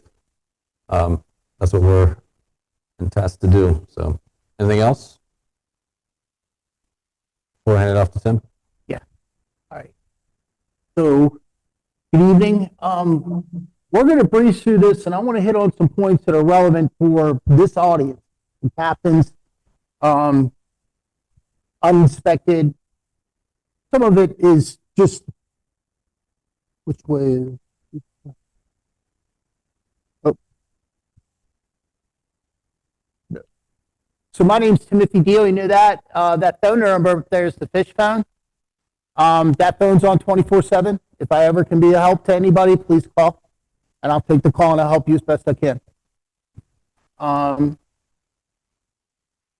That's what we're tasked to do. So, anything else? Before I hand it off to Tim. All right. So, good evening. We're going to breeze through this, and I want to hit on some points that are relevant for this audience. The captains, uninspected. Some of it is just, which way? Oh. So my name's Timothy Deal. You know that? That phone number up there is the fish phone. That phone's on 24/7. If I ever can be a help to anybody, please call, and I'll take the call and I'll help you as best I can.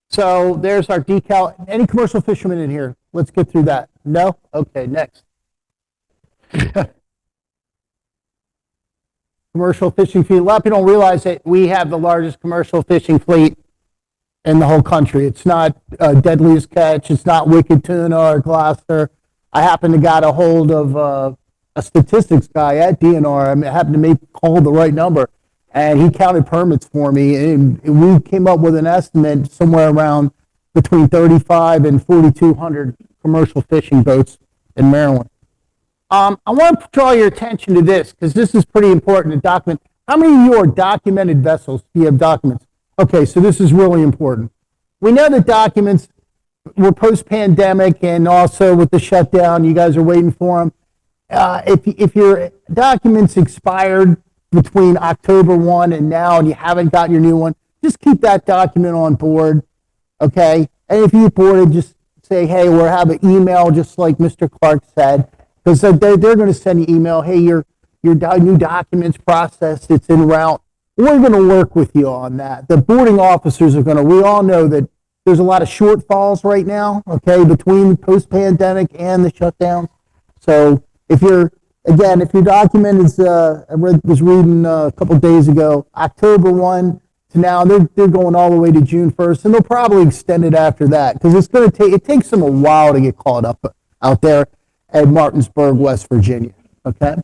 So there's our decal. Any commercial fishermen in here? Let's get through that. No? Okay, next. Commercial fishing fleet. A lot of people don't realize that we have the largest commercial fishing fleet in the whole country. It's not Deadliest Catch. It's not Wicked Tuna or Gloucester. I happened to got a hold of a statistics guy at DNR. I happened to call the right number, and he counted permits for me, and we came up with an estimate somewhere around between 35 and 4,200 commercial fishing boats in Maryland. I want to draw your attention to this because this is pretty important to document. How many of you are documented vessels? Do you have documents? Okay, so this is really important. We know that documents were post-pandemic and also with the shutdown, you guys are waiting for them. If your documents expired between October 1 and now and you haven't gotten your new one, just keep that document on board, okay? And if you boarded, just say, hey, we'll have an email just like Mr. Clark said, because they're going to send you email, hey, your new documents processed, it's en route. We're going to work with you on that. The boarding officers are going to, we all know that there's a lot of shortfalls right now, okay, between post-pandemic and the shutdown. So if your document is, I was reading a couple days ago, October 1 to now, they're going all the way to June 1st, and they'll probably extend it after that because it's going to take, it takes them a while to get caught up out there at Martinsburg, West Virginia, okay?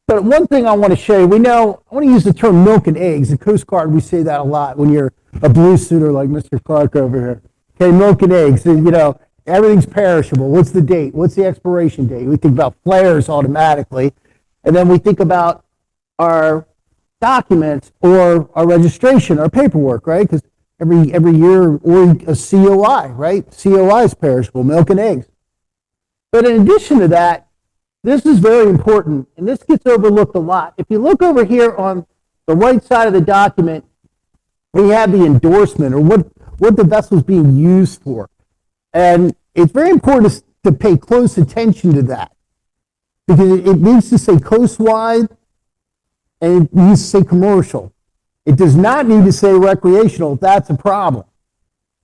But one thing I want to show you, I want to use the term milk and eggs. The Coast Guard, we say that a lot when you're a blue suitor like Mr. Clark over here. Okay, milk and eggs, everything's perishable. What's the date? What's the expiration date? We think about flares automatically. And then we think about our documents or our registration, our paperwork, right? Because every year, or a COI, right? COI is perishable, milk and eggs. But in addition to that, this is very important, and this gets overlooked a lot. If you look over here on the right side of the document, we have the endorsement or what the vessel is being used for. And it's very important to pay close attention to that because it needs to say coastwide and it needs to say commercial. It does not need to say recreational. That's a problem.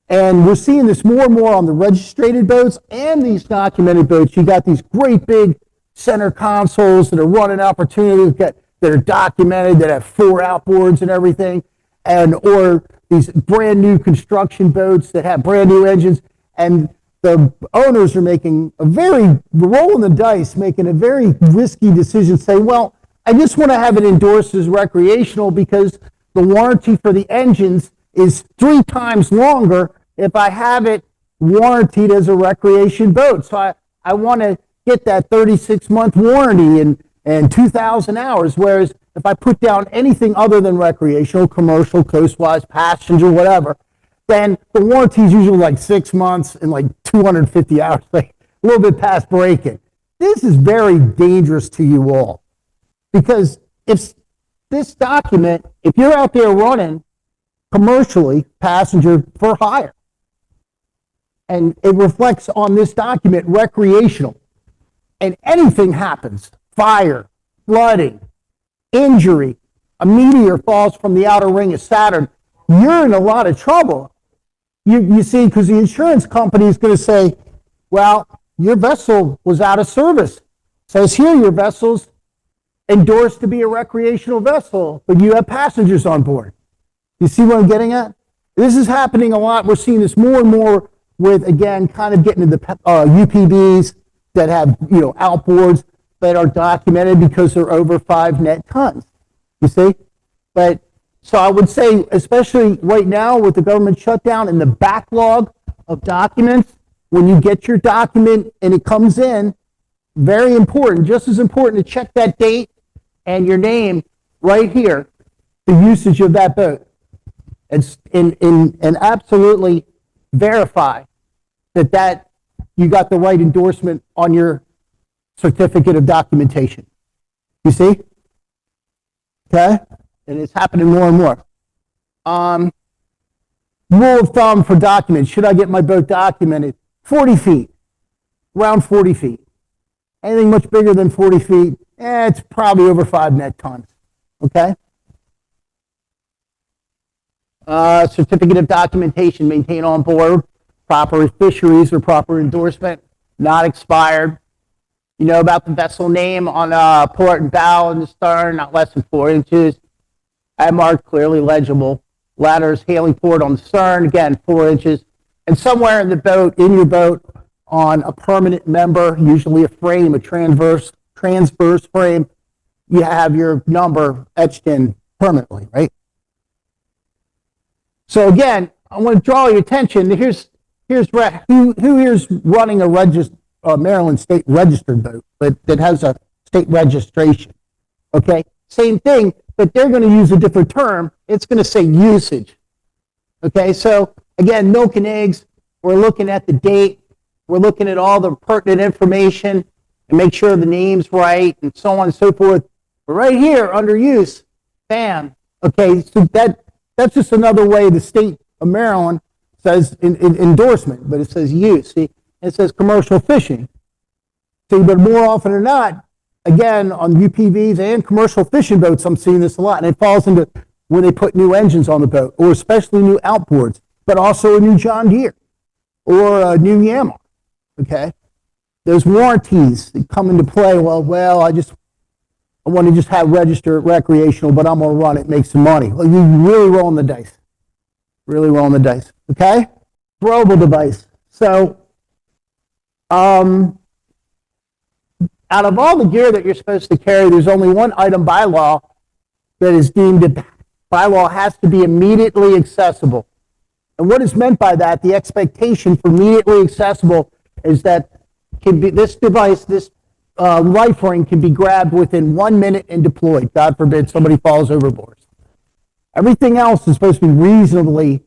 And we're seeing this more and more on the registered boats and these documented boats. You got these great big center consoles that are running opportunities that are documented, that have 4 outboards and everything, or these brand new construction boats that have brand new engines, and the owners are rolling the dice, making a very risky decision, saying, well, I just want to have it endorsed as recreational because the warranty for the engines is 3 times longer if I have it warranted as a recreation boat. So I want to get that 36-month warranty and 2,000 hours, whereas if I put down anything other than recreational, commercial, coastwise, passenger, whatever, then the warranty is usually like 6 months and like 250 hours, like a little bit past breaking. This is very dangerous to you all. Because if this document, if you're out there running commercially, passenger for hire, and it reflects on this document recreational, and anything happens, fire, flooding, injury, a meteor falls from the outer ring of Saturn, you're in a lot of trouble. You see, because the insurance company is going to say, well, your vessel was out of service. Says here your vessel's endorsed to be a recreational vessel, but you have passengers on board. You see what I'm getting at? This is happening a lot. We're seeing this more and more with, again, kind of getting into the UPVs that have, outboards that are documented because they're over 5 net tons. You see? But so I would say, especially right now with the government shutdown and the backlog of documents, when you get your document and it comes in, very important, just as important to check that date and your name right here, the usage of that boat, and absolutely verify that you got the right endorsement on your certificate of documentation. You see? Okay? And it's happening more and more. Rule of thumb for documents, should I get my boat documented? 40 feet, around 40 feet. Anything much bigger than 40 feet, it's probably over 5 net tons. Okay? Certificate of documentation maintained on board, proper fisheries or proper endorsement, not expired. You know about the vessel name on port and bow and the stern, not less than 4 inches. I marked clearly legible. Ladders, hailing port on the stern, again, 4 inches. And somewhere in the boat, in your boat, on a permanent member, usually a frame, a transverse frame, you have your number etched in permanently, right? So again, I want to draw your attention. Who here's running a Maryland state registered boat, but that has a state registration? Okay, same thing, but they're going to use a different term. It's going to say usage. Okay, so again, milk and eggs, we're looking at the date, we're looking at all the pertinent information and make sure the name's right and so on and so forth. But right here under use, bam. Okay, so that's just another way the state of Maryland says endorsement, but it says use. See, it says commercial fishing. See, but more often than not, again, on UPVs and commercial fishing boats, I'm seeing this a lot, and it falls into when they put new engines on the boat, or especially new outboards, but also a new John Deere or a new Yamaha. Okay, there's warranties that come into play. Well, I want to just have registered recreational, but I'm going to run it, make some money. Well, you're really rolling the dice. Really rolling the dice. Okay, throwable device. So, out of all the gear that you're supposed to carry, there's only one item by law that is deemed to, by law, has to be immediately accessible. And what is meant by that, the expectation for immediately accessible, is that this device, this life ring can be grabbed within 1 minute and deployed. God forbid somebody falls overboard. Everything else is supposed to be reasonably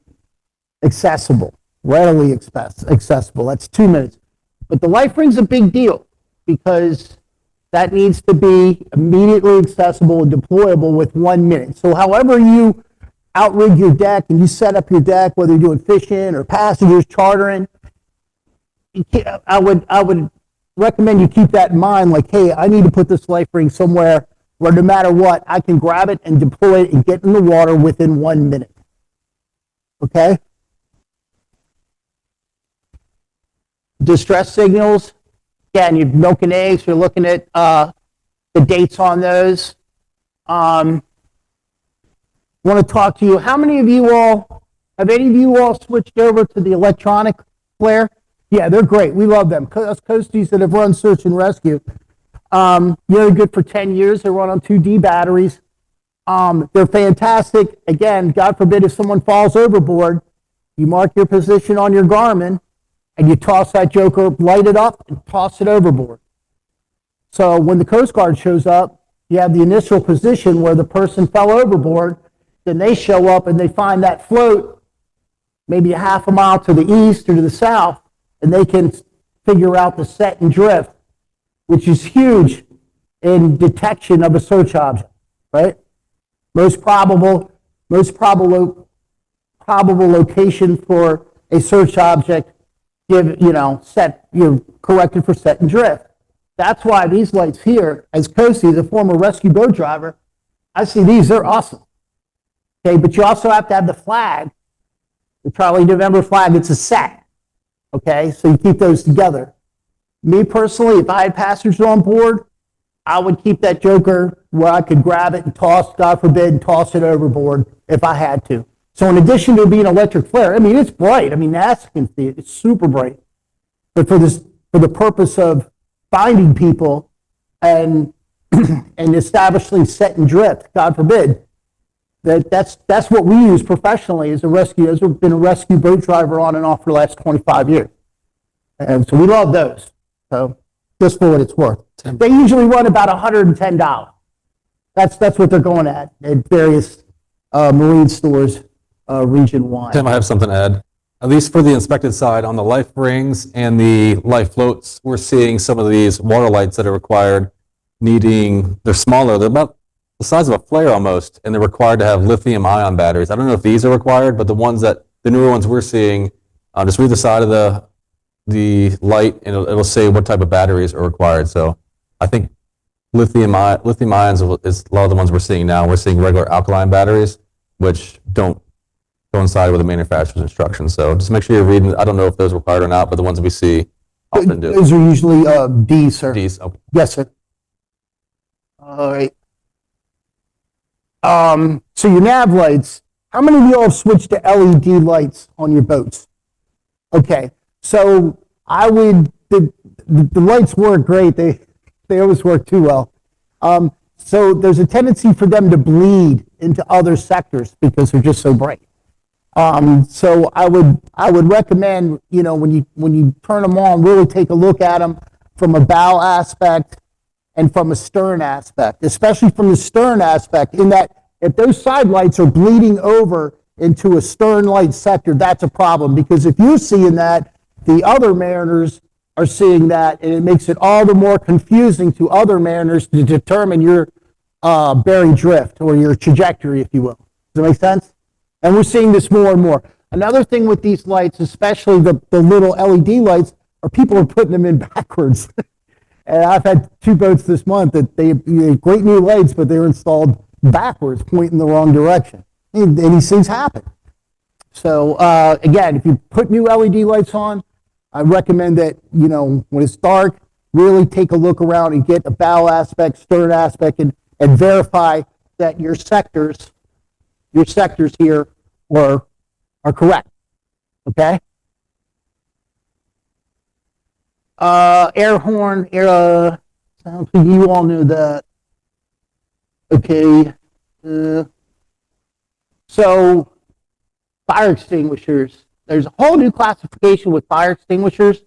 accessible, readily accessible. That's 2 minutes. But the life ring's a big deal because that needs to be immediately accessible and deployable with 1 minute. So however you outrig your deck and you set up your deck, whether you're doing fishing or passengers chartering, I would recommend you keep that in mind, like, hey, I need to put this life ring somewhere where no matter what, I can grab it and deploy it and get in the water within 1 minute. Okay? Distress signals, again, you're milking eggs, you're looking at the dates on those. Want to talk to you, how many of you all, have any of you all switched over to the electronic flare? Yeah, they're great. We love them. Us coasties that have run search and rescue, they're good for 10 years. They run on 2D batteries. They're fantastic. Again, God forbid if someone falls overboard, you mark your position on your Garmin and you toss that joker, light it up, and toss it overboard. So when the Coast Guard shows up, you have the initial position where the person fell overboard, then they show up and they find that float maybe a half a mile to the east or to the south, and they can figure out the set and drift which is huge in detection of a search object, right? Most probable location for a search object, corrected for set and drift. That's why these lights here, as Coastie, as a former rescue boat driver, I see these, they're awesome. Okay, but you also have to have the flag, the Charlie November flag, it's a set. Okay, so you keep those together. Me personally, if I had passengers on board, I would keep that joker where I could grab it and toss, God forbid, and toss it overboard if I had to. So in addition to being electric flare, I mean, it's bright. I mean, NASA can see it. It's super bright. But for the purpose of finding people and establishing set and drift, God forbid, that's what we use professionally as a rescue. As I've been a rescue boat driver on and off for the last 25 years. And so we love those. So just for what it's worth. They usually run about $110. That's what they're going at various marine stores region-wide. Tim, I have something to add. At least for the inspected side, on the life rings and the life floats, we're seeing some of these water lights that are required they're smaller, they're about the size of a flare almost, and they're required to have lithium-ion batteries. I don't know if these are required, but the newer ones we're seeing, just read the side of the light, and it'll say what type of batteries are required. So I think lithium ions is a lot of the ones we're seeing now. We're seeing regular alkaline batteries, which don't coincide with the manufacturer's instructions. So just make sure you're reading. I don't know if those are required or not, but the ones that we see often do. Those are usually D's, sir. D's. Okay. Yes, sir. All right. So your nav lights, how many of you all have switched to LED lights on your boats? Okay. So the lights work great. They always work too well. So there's a tendency for them to bleed into other sectors because they're just so bright. So I would recommend, when you turn them on, really take a look at them from a bow aspect and from a stern aspect, especially from the stern aspect, in that if those side lights are bleeding over into a stern light sector, that's a problem, because if you're seeing that, the other mariners are seeing that, and it makes it all the more confusing to other mariners to determine your bearing drift or your trajectory, if you will. Does that make sense? And we're seeing this more and more. Another thing with these lights, especially the little LED lights, are people are putting them in backwards. And I've had 2 boats this month that they great new lights, but they were installed backwards, pointing the wrong direction. And these things happen. So again, if you put new LED lights on, I recommend that, when it's dark, really take a look around and get a bow aspect, stern aspect, and verify that your sectors here are correct. Okay? Air horn, sounds like you all knew that. Okay. So fire extinguishers. There's a whole new classification with fire extinguishers.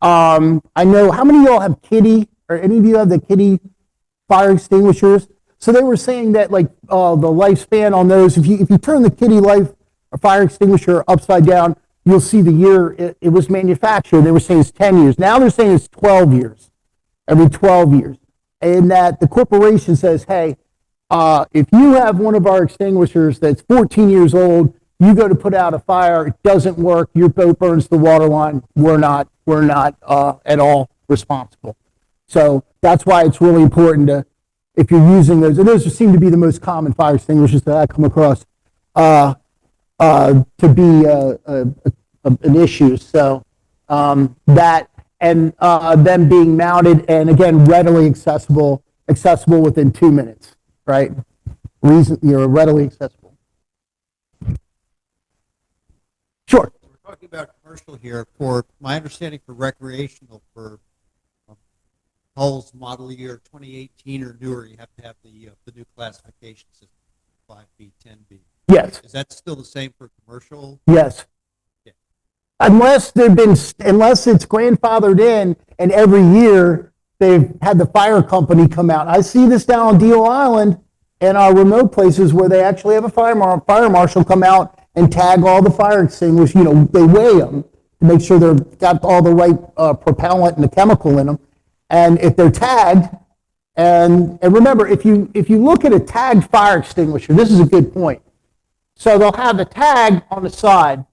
I know, how many of y'all have Kitty, or any of you have the Kitty fire extinguishers? So they were saying that, like, the lifespan on those, if you turn the Kitty fire extinguisher upside down, you'll see the year it was manufactured. They were saying it's 10 years. Now they're saying it's 12 years, every 12 years. And that the corporation says, hey, if you have one of our extinguishers that's 14 years old, you go to put out a fire, it doesn't work, your boat burns the water line, we're not at all responsible. So that's why it's really important to, if you're using those, and those seem to be the most common fire extinguishers that I come across, to be an issue. So that, and them being mounted, and again, readily accessible within 2 minutes, right? Readily accessible. Sure. We're talking about commercial here. For my understanding, for recreational, for hulls model year 2018 or newer, you have to have the new classification system, 5B, 10B. Yes. Is that still the same for commercial? Yes. Yeah. Unless it's grandfathered in, and every year they've had the fire company come out. I see this down on Deal Island and our remote places where they actually have a fire marshal come out and tag all the fire extinguishers. They weigh them to make sure they've got all the right propellant and the chemical in them. And if they're tagged, and remember, if you look at a tagged fire extinguisher, this is a good point. So they'll have the tag on the side.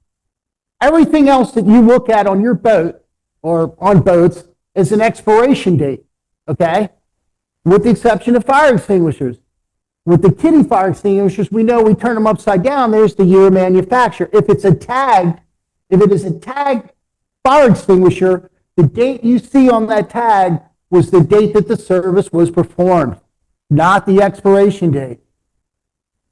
Everything else that you look at on your boat or on boats is an expiration date, okay? With the exception of fire extinguishers. With the kiddie fire extinguishers, we know we turn them upside down. There's the year of manufacture. If it is a tagged fire extinguisher, the date you see on that tag was the date that the service was performed, not the expiration date.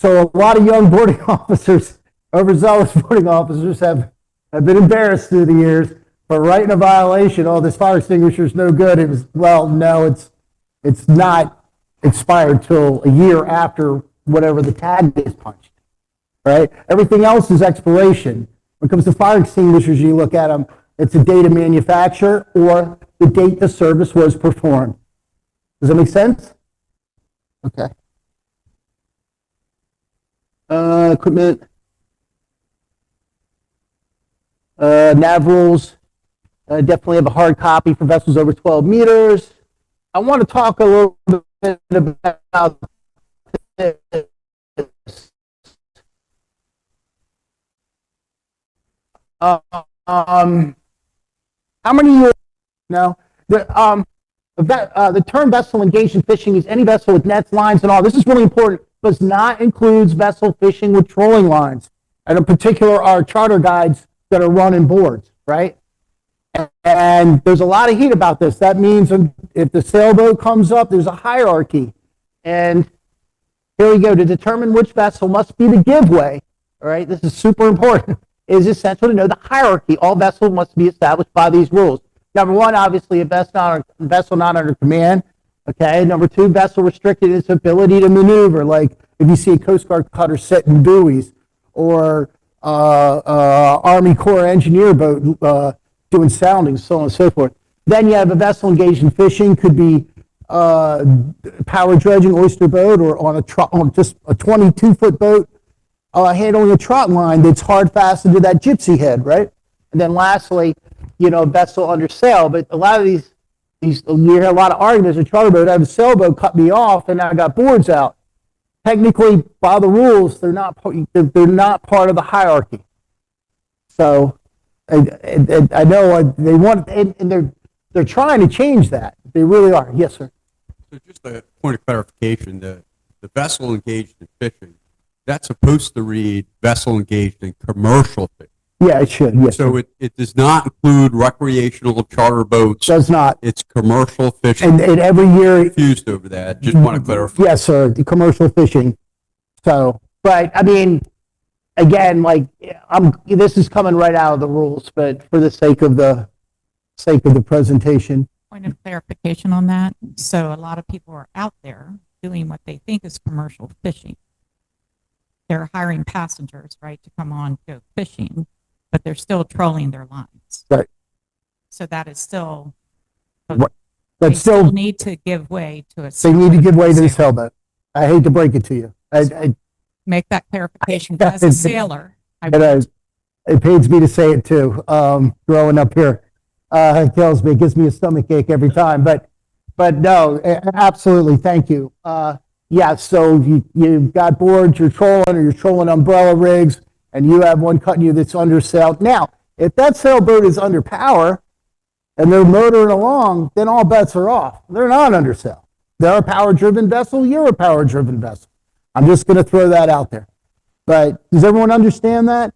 So a lot of young boarding officers, overzealous boarding officers, have been embarrassed through the years for writing a violation. Oh, this fire extinguisher is no good. It was, well, no, it's not expired till a year after whatever the tag is punched, right? Everything else is expiration. When it comes to fire extinguishers, you look at them, it's the date of manufacture or the date the service was performed. Does that make sense? Okay. Equipment. Nav rules. Definitely have a hard copy for vessels over 12 meters. I want to talk a little bit about this. How many years? No. The term vessel engaged in fishing is any vessel with nets, lines, and all. This is really important. Does not includes vessel fishing with trolling lines, and in particular, our charter guides that are running boards, right? And there's a lot of heat about this. That means if the sailboat comes up, there's a hierarchy. And here we go. To determine which vessel must be the giveaway, all right, this is super important. It is essential to know the hierarchy. All vessels must be established by these rules. Number one, obviously, a vessel not under command. Okay. Number two, vessel restricted its ability to maneuver. Like if you see a Coast Guard cutter setting buoys or Army Corps engineer boat doing soundings, so on and so forth. Then you have a vessel engaged in fishing, could be power dredging, oyster boat, or on just a 22-foot boat handling a trot line that's hard fastened to that gypsy head, right? And then lastly, vessel under sail. But a lot of these you hear a lot of arguments. A charter boat, I have a sailboat cut me off, and I got boards out. Technically, by the rules, they're not part of the hierarchy. So I know they want, and they're trying to change that. They really are. Yes, sir. So just a point of clarification, the vessel engaged in fishing, that's supposed to read vessel engaged in commercial fishing. Yeah, it should. Yes. So it does not include recreational charter boats. Does not. It's commercial fishing. And every year. Confused over that. Just want to clarify. Yes, sir. The commercial fishing. So, but I mean, again, like this is coming right out of the rules, but for the sake of the presentation. Point of clarification on that. So a lot of people are out there doing what they think is commercial fishing. They're hiring passengers, right, to come on, go fishing, but they're still trolling their lines. Right. So that is still, But they still need to give way to a. they need to give way to the sailboat. I hate to break it to you. I make that clarification as a sailor. It pains me to say it too. Growing up here, it kills me. It gives me a stomach ache every time. But no, absolutely. Thank you. Yeah. So you've got boards, you're trolling umbrella rigs, and you have one cutting you that's under sail. Now, if that sailboat is under power and they're motoring along, then all bets are off. They're not under sail. They're a power-driven vessel. You're a power-driven vessel. I'm just going to throw that out there. But does everyone understand that?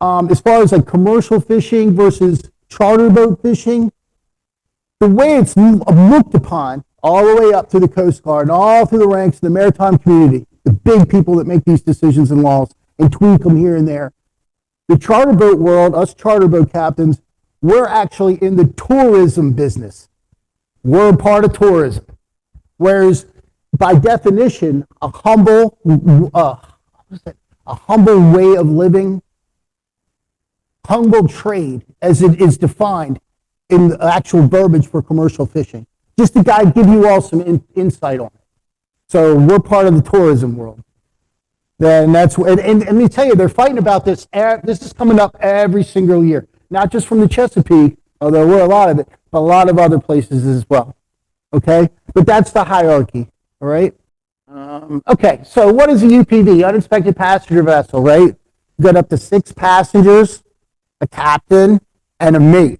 As far as like commercial fishing versus charter boat fishing, the way it's looked upon all the way up to the Coast Guard and all through the ranks of the maritime community, the big people that make these decisions and laws and tweak them here and there. The charter boat world, us charter boat captains, we're actually in the tourism business. We're a part of tourism. Whereas by definition, a humble way of living, humble trade, as it is defined in the actual verbiage for commercial fishing. Just to give you all some insight on it. So we're part of the tourism world. And that's and let me tell you, they're fighting about this. This is coming up every single year, not just from the Chesapeake, although we're a lot of it, but a lot of other places as well. Okay, but that's the hierarchy. All right. Okay, so what is a UPV? Uninspected passenger vessel, right? You got up to 6 passengers, a captain, and a mate.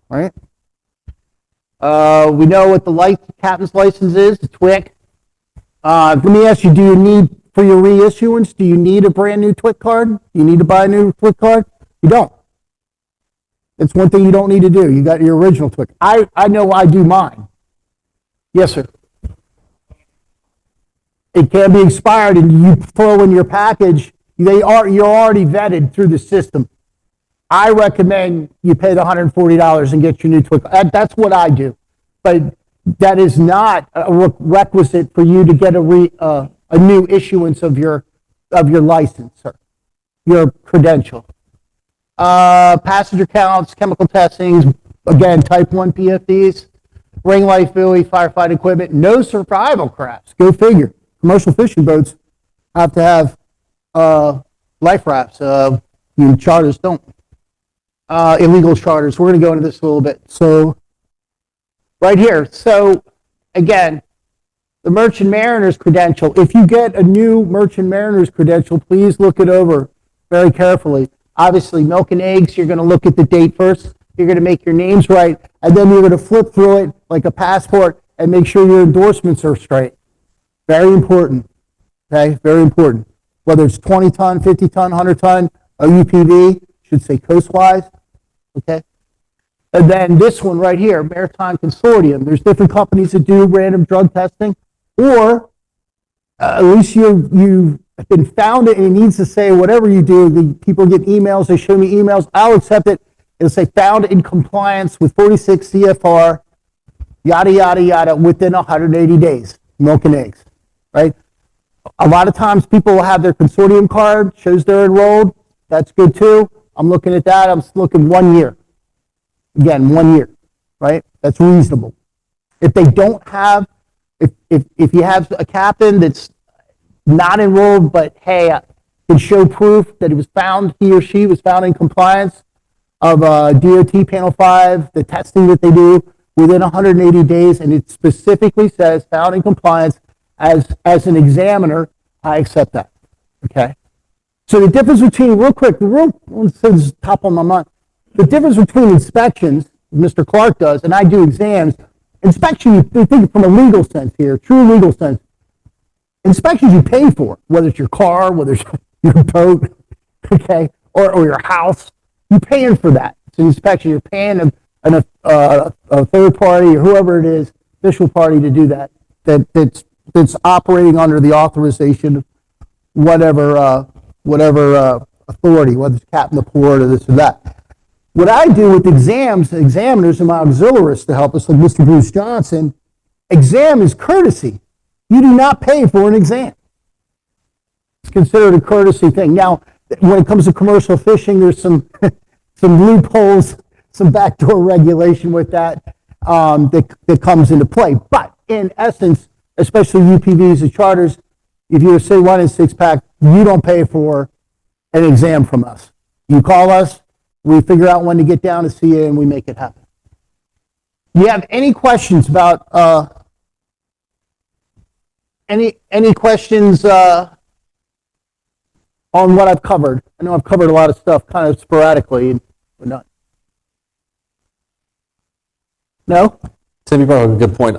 Right. We know what the captain's license is, the TWIC. Let me ask you, do you need, for your reissuance, do you need a brand new TWIC card? Do you need to buy a new TWIC card? You don't. It's one thing you don't need to do. You got your original TWIC. I know I do mine. Yes, sir. It can be expired and you throw in your package. You're already vetted through the system. I recommend you pay the $140 and get your new TWIC. That's what I do. But that is not a requisite for you to get a new issuance of your license, sir. Your credential. Passenger counts, chemical testings, again, type 1 PFDs, ring light buoy, firefighting equipment, no survival crafts. Go figure. Commercial fishing boats have to have life rafts. Charters don't. Illegal charters. We're going to go into this a little bit. So, right here. So, again, the Merchant Mariner's credential. If you get a new Merchant Mariner's credential, please look it over very carefully. Obviously, milk and eggs, you're going to look at the date first. You're going to make your names right. And then you're going to flip through it like a passport and make sure your endorsements are straight. Very important. Okay, very important. Whether it's 20 ton, 50 ton, 100 ton, a UPV, should say coastwise. Okay. And then this one right here, Maritime Consortium. There's different companies that do random drug testing, or at least you've been found it, and it needs to say whatever you do. The people get emails. They show me emails. I'll accept it. It'll say found in compliance with 46 CFR, yada yada yada, within 180 days. Milk and eggs, right? A lot of times people will have their consortium card, shows they're enrolled. That's good too. I'm looking at that. I'm looking 1 year. Again, 1 year, right? That's reasonable. If they don't have, if you have a captain that's not enrolled, but hey, can show proof that he or she was found in compliance of DOT Panel 5, the testing that they do within 180 days, and it specifically says found in compliance as an examiner, I accept that. Okay. So the difference between, real quick, the real one says top on my mind. The difference between inspections, Mr. Clark does, and I do exams. Inspection, you think from a legal sense here, true legal sense. Inspections you pay for, whether it's your car, whether it's your boat, okay, or your house. You're paying for that. It's an inspection. You're paying a third party or whoever it is, official party to do that. That's operating under the authorization of whatever authority, whether it's captain of the port or this or that. What I do with examiners and my auxiliaries to help us, like Mr. Bruce Johnson, exam is courtesy. You do not pay for an exam. It's considered a courtesy thing. Now, when it comes to commercial fishing, there's some loopholes, some backdoor regulation with that that comes into play. But in essence, especially UPVs and charters, if you're a City 1 and 6-pack, you don't pay for an exam from us. You call us, we figure out when to get down to see you, and we make it happen. Do you have any questions about any questions on what I've covered? I know I've covered a lot of stuff kind of sporadically, but not. No? Tim, you brought up a good point.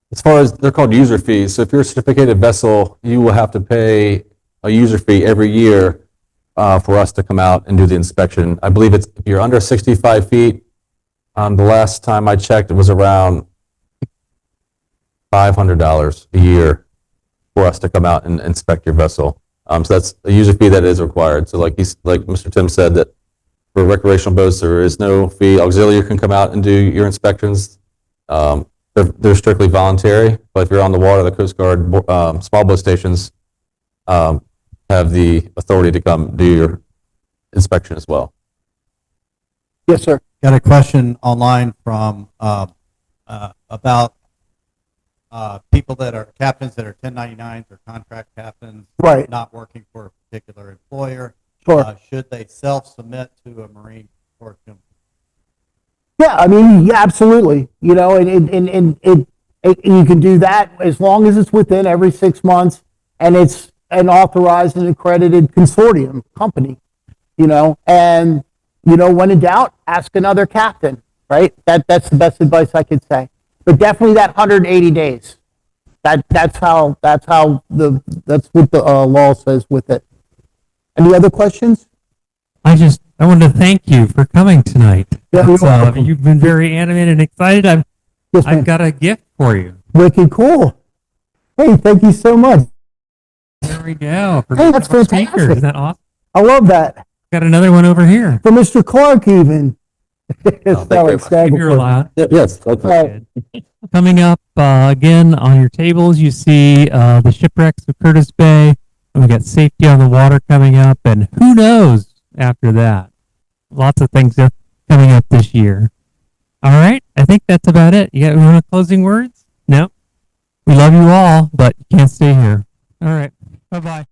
As far as, they're called user fees. So if you're a certificated vessel, you will have to pay a user fee every year for us to come out and do the inspection. I believe if you're under 65 feet, the last time I checked, it was around $500 a year for us to come out and inspect your vessel. So that's a user fee that is required. So like Mr. Tim said, that for recreational boats, there is no fee. Auxiliary can come out and do your inspections. They're strictly voluntary, but if you're on the water, the Coast Guard small boat stations have the authority to come do your inspection as well. Yes, sir. Got a question online from about people that are captains that are 1099s or contract captains, Right. not working for a particular employer. Sure. Should they self-submit to a Marine Consortium Yeah, I mean, yeah, absolutely. You know, you can do that as long as it's within every 6 months and it's an authorized and accredited consortium company, you know, and, you know, when in doubt, ask another captain, right? That's the best advice I could say. But definitely that 180 days. That's what the law says with it. Any other questions? I want to thank you for coming tonight. Yeah, you're welcome. You've been very animated and excited. Yes, ma'am. I've got a gift for you. Wicked cool. Hey, thank you so much. There we go. For Hey, that's our speaker. fantastic. Isn't that awesome? I love that. Got another one over here. For Mr. Clark, even. thank you very much. If you're allowed. Yes, okay. Right. Coming up again on your tables, you see the shipwrecks of Curtis Bay. And we got safety on the water coming up, and who knows after that? Lots of things are coming up this year. All right, I think that's about it. You got any closing words? No. We love you all, but you can't stay here. All right. Bye bye.